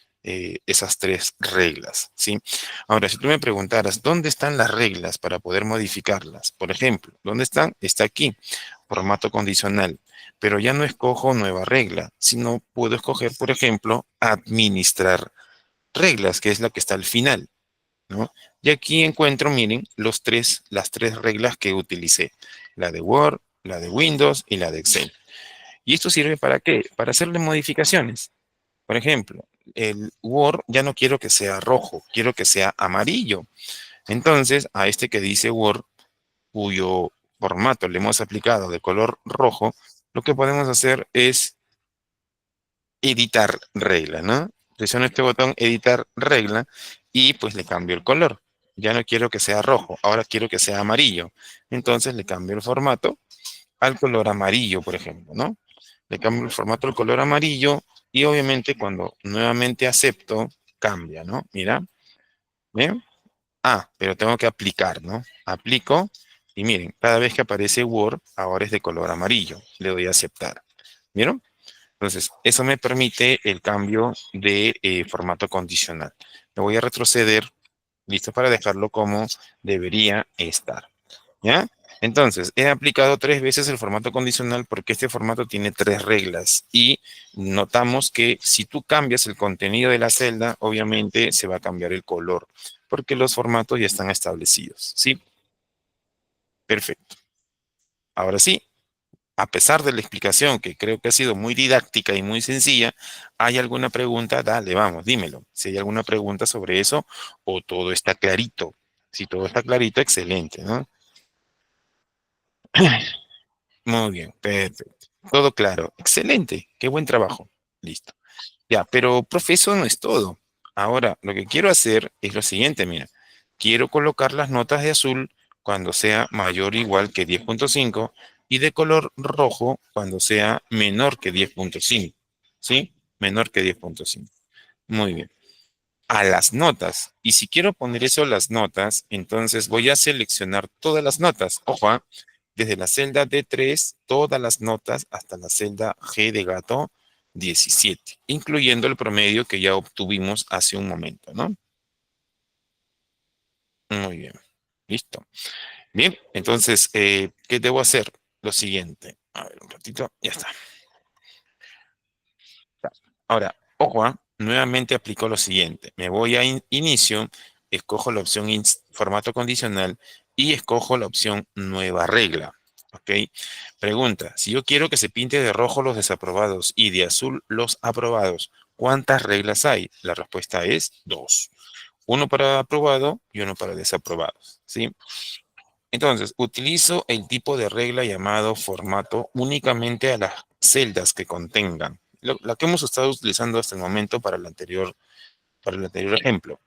reglas, ¿sí? Ahora, si tú me preguntaras, ¿dónde están las reglas para poder modificarlas? Por ejemplo, ¿dónde están? Está aquí, formato condicional. Pero ya no escojo nueva regla, sino puedo escoger, por ejemplo, administrar reglas, que es la que está al final, ¿no? Y aquí encuentro, miren, las tres reglas que utilicé. La de Word, la de Windows y la de Excel. ¿Y esto sirve para qué? Para hacerle modificaciones. Por ejemplo, el Word ya no quiero que sea rojo, quiero que sea amarillo. Entonces, a este que dice Word, cuyo formato le hemos aplicado de color rojo, lo que podemos hacer es editar regla, ¿no? Presiono este botón, editar regla, y pues le cambio el color. Ya no quiero que sea rojo, ahora quiero que sea amarillo. Entonces le cambio el formato al color amarillo, por ejemplo, ¿no? Le cambio el formato al color amarillo y obviamente cuando nuevamente acepto, cambia, ¿no? Mira, ¿ven? Ah, pero tengo que aplicar, ¿no? Aplico y miren, cada vez que aparece Word, ahora es de color amarillo. Le doy a aceptar. ¿Vieron? Entonces, eso me permite el cambio de formato condicional. Me voy a retroceder, listo para dejarlo como debería estar. ¿Ya? Entonces, he aplicado tres veces el formato condicional porque este formato tiene tres reglas y notamos que si tú cambias el contenido de la celda, obviamente se va a cambiar el color porque los formatos ya están establecidos. ¿Sí? Perfecto. Ahora sí, a pesar de la explicación, que creo que ha sido muy didáctica y muy sencilla, ¿hay alguna pregunta? Dale, vamos, dímelo. Si hay alguna pregunta sobre eso o todo está clarito. Si todo está clarito, excelente, ¿no? Muy bien, perfecto. Todo claro. Excelente. Qué buen trabajo. Listo. Ya, pero profe, eso no es todo. Ahora, lo que quiero hacer es lo siguiente, mira. Quiero colocar las notas de azul cuando sea mayor o igual que 10.5 y de color rojo cuando sea menor que 10.5. ¿Sí? Menor que 10.5. Muy bien. A las notas. Y si quiero poner eso a las notas, entonces voy a seleccionar todas las notas. Ojo, desde la celda D3, todas las notas hasta la celda G de gato, 17, incluyendo el promedio que ya obtuvimos hace un momento, ¿no? Muy bien. Listo. Bien, entonces, ¿qué debo hacer? Lo siguiente. A ver, un ratito. Ya está. Ahora, ojo, nuevamente aplico lo siguiente. Me voy a inicio, escojo la opción formato condicional y escojo la opción nueva regla. ¿Ok? Pregunta, si yo quiero que se pinte de rojo los desaprobados y de azul los aprobados, ¿cuántas reglas hay? La respuesta es 2. Uno para aprobado y uno para desaprobados. ¿Sí? Entonces, utilizo el tipo de regla llamado formato únicamente a las celdas que contengan. La que hemos estado utilizando hasta el momento para el anterior ejemplo.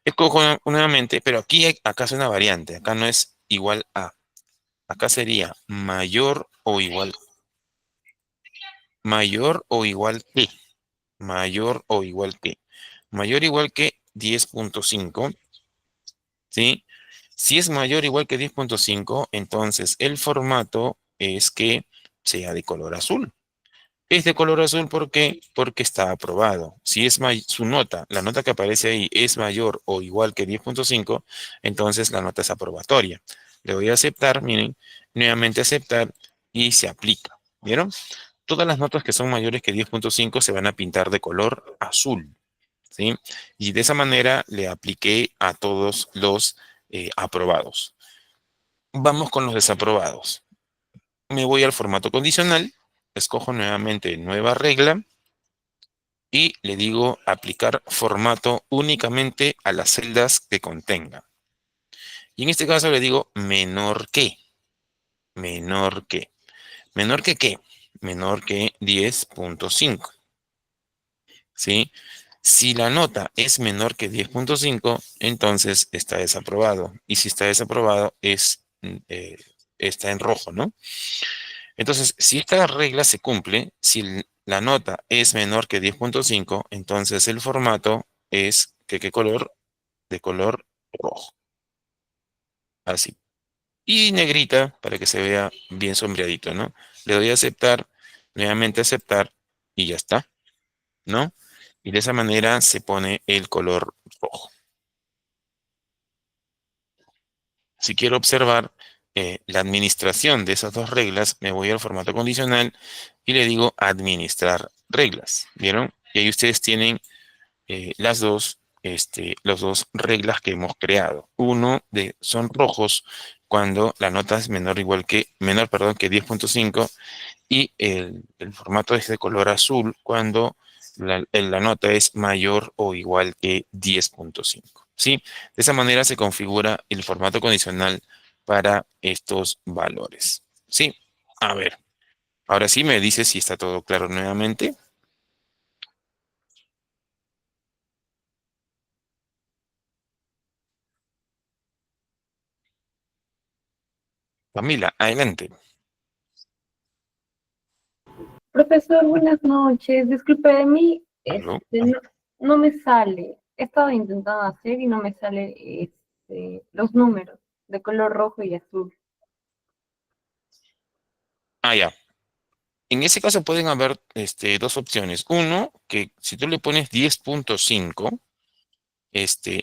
Escojo nuevamente, pero aquí acá es una variante. Acá no es igual a. Acá sería mayor o igual que. Mayor o igual que. Mayor o igual que 10.5. ¿Sí? Si es mayor o igual que 10.5, entonces el formato es que sea de color azul. Es de color azul ¿por qué? Porque está aprobado. Si es su nota, la nota que aparece ahí es mayor o igual que 10.5, entonces la nota es aprobatoria. Le voy a aceptar, miren, nuevamente aceptar y se aplica. ¿Vieron? Todas las notas que son mayores que 10.5 se van a pintar de color azul. ¿Sí? Y de esa manera le apliqué a todos los aprobados. Vamos con los desaprobados. Me voy al formato condicional, escojo nuevamente nueva regla y le digo aplicar formato únicamente a las celdas que contenga. Y en este caso le digo menor que, menor que, menor que qué, menor que 10.5. ¿Sí? Si la nota es menor que 10.5, entonces está desaprobado. Y si está desaprobado, está en rojo, ¿no? Entonces, si esta regla se cumple, si la nota es menor que 10.5, entonces el formato es, ¿qué color? De color rojo. Así. Y negrita para que se vea bien sombreadito, ¿no? Le doy a aceptar, nuevamente aceptar y ya está, ¿no? Y de esa manera se pone el color rojo. Si quiero observar la administración de esas dos reglas, me voy al formato condicional y le digo administrar reglas. ¿Vieron? Y ahí ustedes tienen las dos reglas que hemos creado. Son rojos cuando la nota es menor, que 10.5 y el formato es de color azul cuando la nota es mayor o igual que 10.5. ¿Sí? De esa manera se configura el formato condicional para estos valores. ¿Sí? A ver, ahora sí me dice si está todo claro nuevamente. Camila, adelante. Profesor, buenas noches. Disculpe de mí, ¿Aló? no me sale. He estado intentando hacer y no me sale los números de color rojo y azul. Ah, ya. En ese caso pueden haber dos opciones. Uno, que si tú le pones 10.5,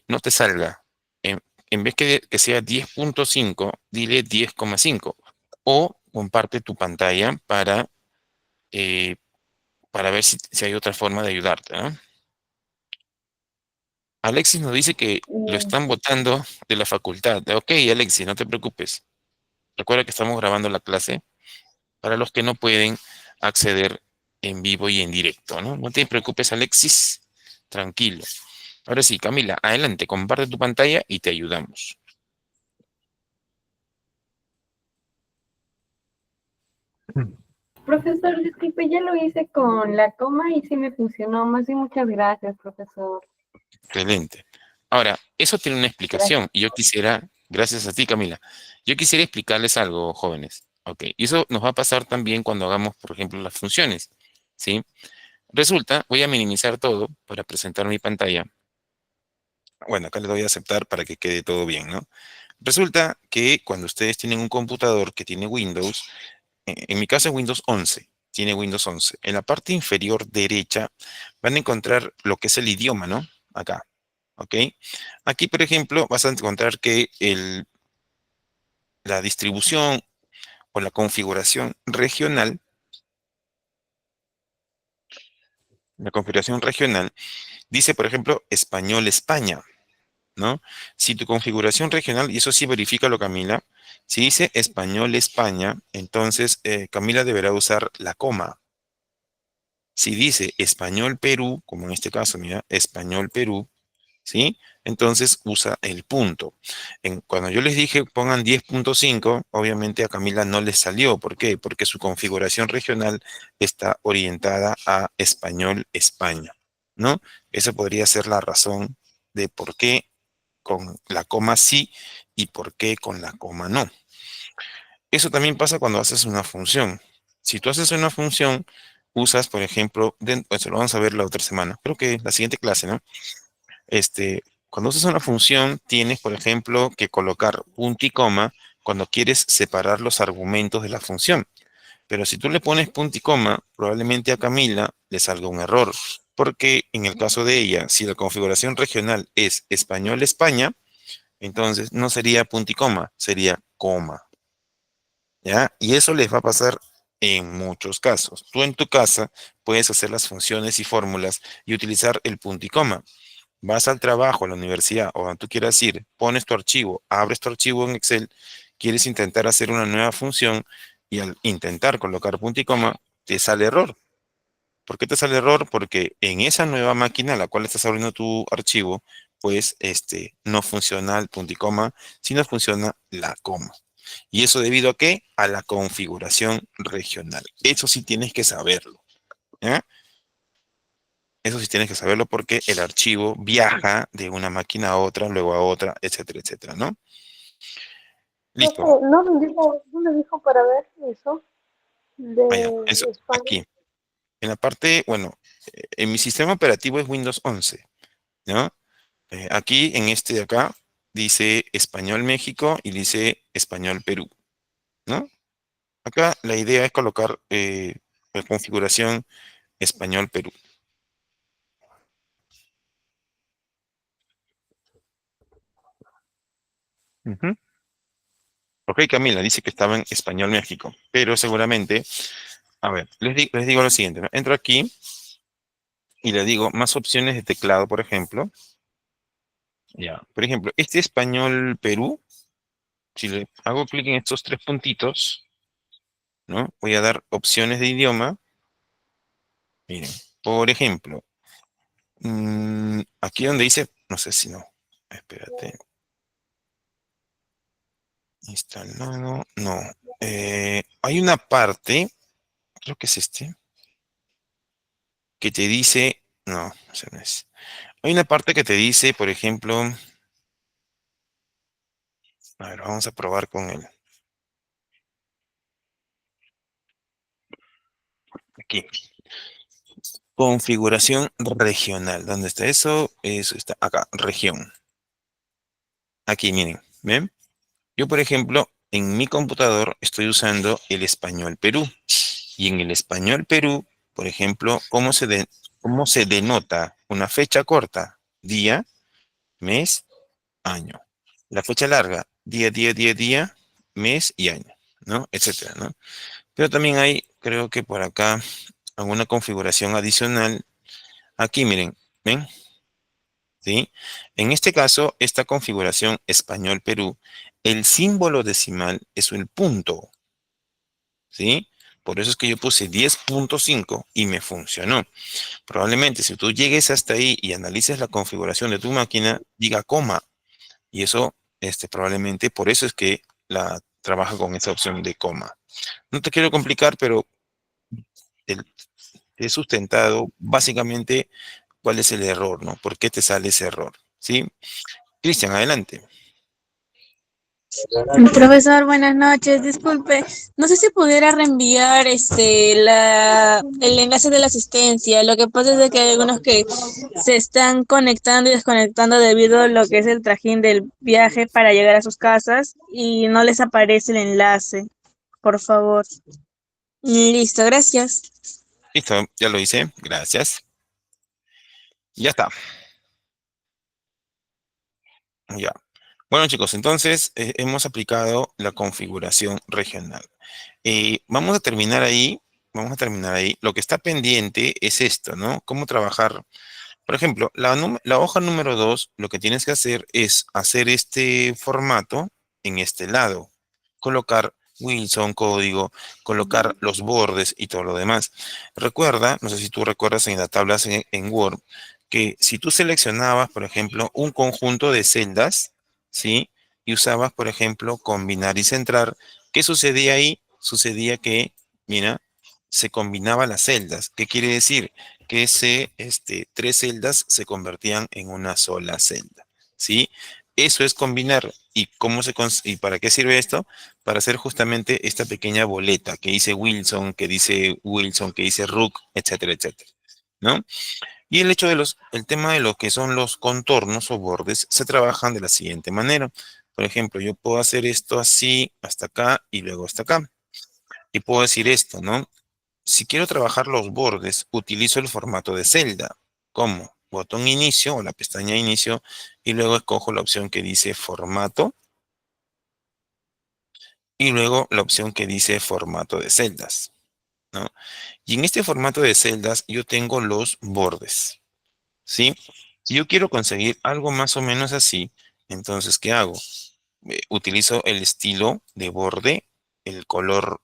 no te salga. En vez que sea 10.5, dile 10,5. O comparte tu pantalla eh, para ver si hay otra forma de ayudarte, ¿no? Alexis nos dice que lo Mm, están votando de la facultad. Ok, Alexis, no te preocupes. Recuerda que estamos grabando la clase para los que no pueden acceder en vivo y en directo, ¿no? No te preocupes, Alexis. Tranquilo. Ahora sí, Camila, adelante, comparte tu pantalla y te ayudamos. Profesor, disculpe, ya lo hice con la coma y sí me funcionó. Más bien, muchas gracias, profesor. Excelente. Ahora, eso tiene una explicación Gracias. y yo quisiera, gracias a ti, Camila, yo quisiera explicarles algo, jóvenes. Ok, y eso nos va a pasar también cuando hagamos, por ejemplo, las funciones, ¿sí? Resulta, voy a minimizar todo para presentar mi pantalla. Bueno, acá le doy a aceptar para que quede todo bien, ¿no? Resulta que cuando ustedes tienen un computador que tiene Windows, en mi caso es Windows 11, tiene Windows 11. En la parte inferior derecha van a encontrar lo que es el idioma, ¿no? Acá, ¿ok? Aquí, por ejemplo, vas a encontrar que la distribución o la configuración regional, dice, por ejemplo, Español España, ¿no? Si tu configuración regional, y eso sí verifícalo, Camila, si dice Español España, entonces Camila deberá usar la coma. Si dice Español Perú, como en este caso, mira, Español Perú, ¿sí? Entonces usa el punto. Cuando yo les dije pongan 10.5, obviamente a Camila no les salió. ¿Por qué? Porque su configuración regional está orientada a Español España, ¿no? Esa podría ser la razón de por qué con la coma sí y por qué con la coma no. Eso también pasa cuando haces una función. Si tú haces una función, usas, por ejemplo, eso lo vamos a ver la otra semana, creo que la siguiente clase, ¿no? Cuando usas una función, tienes, por ejemplo, que colocar punto y coma cuando quieres separar los argumentos de la función. Pero si tú le pones punto y coma, probablemente a Camila le salga un error. Porque en el caso de ella, si la configuración regional es español España, entonces no sería punto y coma, sería coma. ¿Ya? Y eso les va a pasar en muchos casos. Tú en tu casa puedes hacer las funciones y fórmulas y utilizar el punto y coma. Vas al trabajo, a la universidad o donde tú quieras ir, pones tu archivo, abres tu archivo en Excel, quieres intentar hacer una nueva función y al intentar colocar punto y coma, te sale error. ¿Por qué te sale error? Porque en esa nueva máquina a la cual estás abriendo tu archivo, pues no funciona el punto y coma, sino funciona la coma. ¿Y eso debido a qué? A la configuración regional. Eso sí tienes que saberlo. ¿Ya? Eso sí tienes que saberlo porque el archivo viaja de una máquina a otra, luego a otra, etcétera, etcétera, ¿no? Listo. No me dijo para ver eso Vaya, eso, de España. aquí. En la parte, bueno, en mi sistema operativo es Windows 11, ¿no? Aquí, en este de acá, dice Español México y dice Español Perú, ¿no? Acá la idea es colocar la configuración Español Perú. Ujú. Ok, Camila dice que estaba en Español México, pero seguramente, a ver, les digo lo siguiente, ¿no? Entro aquí y le digo más opciones de teclado, por ejemplo. Ya, por ejemplo, este Español Perú, si le hago clic en estos tres puntitos, ¿no? Voy a dar opciones de idioma. Miren, por ejemplo, aquí donde dice, no sé si no, espérate, instalado, no. Hay una parte, creo que es que te dice, no, ese no es. Hay una parte que te dice, por ejemplo, a ver, vamos a probar con él. Aquí. Configuración regional. ¿Dónde está eso? Eso está acá, región. Aquí, miren, ¿ven? Yo, por ejemplo, en mi computador estoy usando el español Perú. Y en el español Perú, por ejemplo, cómo se denota una fecha corta? Día, mes, año. La fecha larga, día, mes y año, ¿no? Etcétera, ¿no? Pero también hay, creo que por acá, alguna configuración adicional. Aquí, miren, ¿ven? ¿Sí? En este caso, esta configuración español Perú, el símbolo decimal es el punto, ¿sí? Por eso es que yo puse 10.5 y me funcionó. Probablemente si tú llegues hasta ahí y analices la configuración de tu máquina, diga coma. Y eso, probablemente, por eso es que la trabaja con esa opción de coma. No te quiero complicar, pero te he sustentado básicamente cuál es el error, ¿no? ¿Por qué te sale ese error? ¿Sí? Cristian, adelante. Profesor, buenas noches. Disculpe, no sé si pudiera reenviar el enlace de la asistencia. Lo que pasa es de que hay algunos que se están conectando y desconectando debido a lo que es el trajín del viaje para llegar a sus casas y no les aparece el enlace. Por favor. Listo, gracias. Listo, ya lo hice. Gracias. Ya está. Ya. Bueno, chicos, entonces hemos aplicado la configuración regional. Vamos a terminar ahí. Vamos a terminar ahí. Lo que está pendiente es esto, ¿no? Cómo trabajar. Por ejemplo, la hoja número 2, lo que tienes que hacer es hacer este formato en este lado. Colocar Wilson, código, colocar los bordes y todo lo demás. Recuerda, no sé si tú recuerdas en las tablas en Word, que si tú seleccionabas, por ejemplo, un conjunto de celdas, ¿sí? Y usabas, por ejemplo, combinar y centrar, ¿qué sucedía ahí? Sucedía que, mira, se combinaba las celdas. ¿Qué quiere decir? Que tres celdas se convertían en una sola celda, ¿sí? Eso es combinar. ¿Y para qué sirve esto? Para hacer justamente esta pequeña boleta que dice Wilson, que dice Rook, etcétera, etcétera, ¿no? Y el tema de lo que son los contornos o bordes se trabajan de la siguiente manera. Por ejemplo, yo puedo hacer esto así hasta acá y luego hasta acá. Y puedo decir esto, ¿no? Si quiero trabajar los bordes, utilizo el formato de celda, como botón inicio o la pestaña inicio, y luego escojo la opción que dice formato, y luego la opción que dice formato de celdas, ¿no? Y en este formato de celdas yo tengo los bordes, ¿sí? Si yo quiero conseguir algo más o menos así, entonces, ¿qué hago? Utilizo el estilo de borde, el color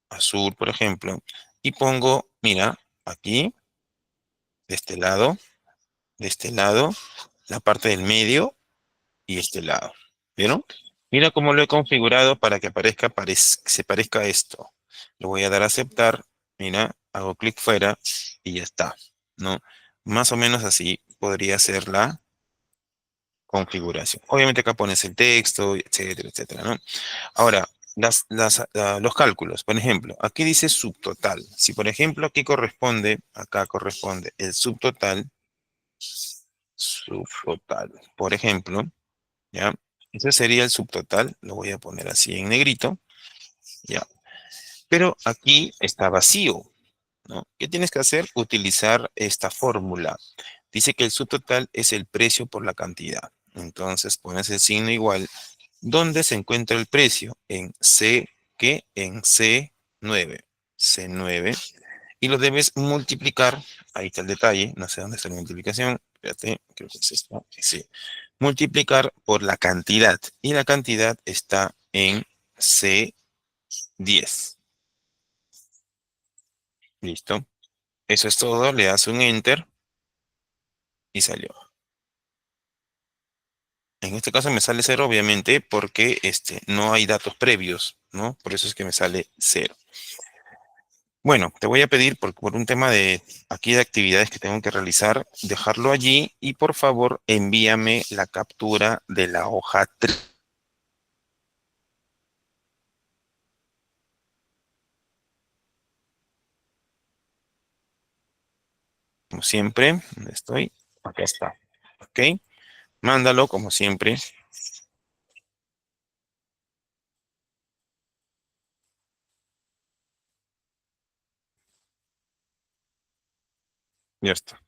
azul, por ejemplo, y pongo, mira, aquí, de este lado, la parte del medio y este lado. ¿Vieron? Mira cómo lo he configurado para que se parezca a esto. Lo voy a dar a aceptar. Mira, hago clic fuera y ya está, ¿no? Más o menos así podría ser la configuración. Obviamente acá pones el texto, etcétera, etcétera, ¿no? Ahora, los cálculos. Por ejemplo, aquí dice subtotal. Si, por ejemplo, acá corresponde el subtotal, por ejemplo, ¿ya? Ese sería el subtotal, lo voy a poner así en negrito, ¿ya? Pero aquí está vacío, ¿no? ¿Qué tienes que hacer? Utilizar esta fórmula. Dice que el subtotal es el precio por la cantidad. Entonces pones el signo igual. ¿Dónde se encuentra el precio? En C, ¿qué? En C9. C9. Y lo debes multiplicar. Ahí está el detalle. No sé dónde está la multiplicación. Espérate, creo que es esto. Sí. Multiplicar por la cantidad. Y la cantidad está en C10. Listo. Eso es todo. Le das un enter y salió. En este caso me sale 0, obviamente, porque no hay datos previos, ¿no? Por eso es que me sale 0. Bueno, te voy a pedir por un tema de aquí de actividades que tengo que realizar, dejarlo allí y por favor envíame la captura de la hoja 3. Como siempre, ¿dónde estoy? Acá está. ¿Ok? Mándalo como siempre. Ya está.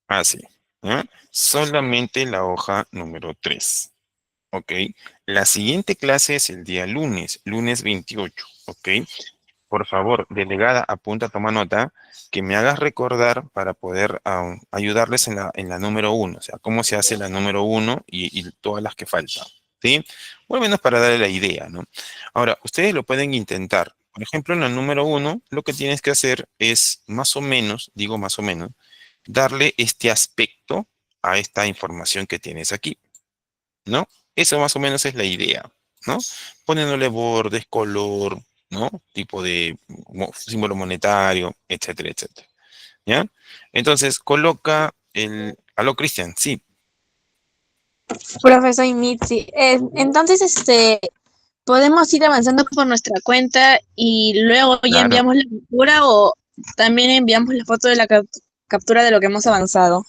Así. ¿Ya? Solamente la hoja número 3. ¿Ok? La siguiente clase es el día lunes, lunes 28. ¿Ok? Por favor, delegada, apunta, toma nota, que me hagas recordar para poder ayudarles en la número 1, o sea, cómo se hace la número 1 y todas las que faltan, ¿sí? O al menos para darle la idea, ¿no? Ahora, ustedes lo pueden intentar. Por ejemplo, en la número 1, lo que tienes que hacer es más o menos, digo más o menos, darle este aspecto a esta información que tienes aquí, ¿no? Eso más o menos es la idea, ¿no? Poniéndole bordes, color, ¿no? Tipo de símbolo monetario, etcétera, etcétera. ¿Ya? Entonces, coloca Aló, Cristian, sí, Profesor Mitzi, entonces, podemos ir avanzando por nuestra cuenta y luego ya claro. enviamos la captura o también enviamos la foto de la captura de lo que hemos avanzado.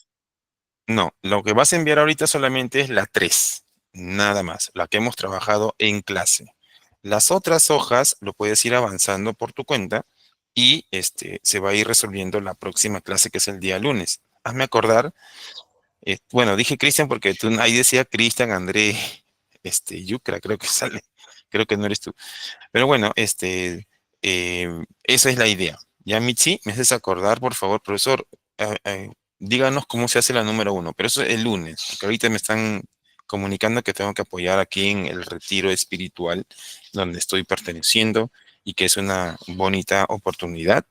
No, lo que vas a enviar ahorita solamente es la 3, nada más, la que hemos trabajado en clase. Las otras hojas lo puedes ir avanzando por tu cuenta y se va a ir resolviendo la próxima clase, que es el día lunes. Hazme acordar, bueno, dije Cristian porque ahí decía Cristian, André, Yucra, creo que sale, creo que no eres tú. Pero bueno, esa es la idea. Ya, Mitzi, me haces acordar, por favor, profesor, díganos cómo se hace la número 1, pero eso es el lunes, porque ahorita me están comunicando que tengo que apoyar aquí en el retiro espiritual donde estoy perteneciendo y que es una bonita oportunidad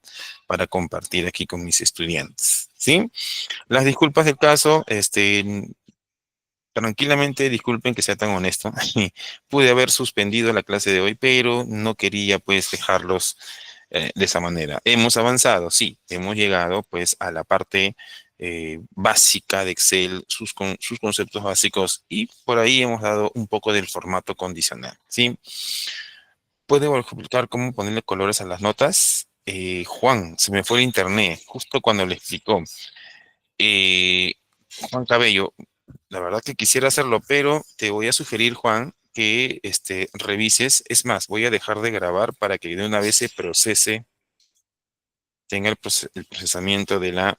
para compartir aquí con mis estudiantes, ¿sí? Las disculpas del caso, tranquilamente, disculpen que sea tan honesto. Pude haber suspendido la clase de hoy, pero no quería pues dejarlos de esa manera. Hemos avanzado, sí, hemos llegado pues a la parte básica de Excel, sus conceptos básicos, y por ahí hemos dado un poco del formato condicional, ¿sí? ¿Puedo explicar cómo ponerle colores a las notas? Juan, se me fue el internet justo cuando le explicó. Eh, Juan Cabello, la verdad que quisiera hacerlo, pero te voy a sugerir, Juan, que revises. Es más, voy a dejar de grabar para que de una vez se procese, tenga el procesamiento de la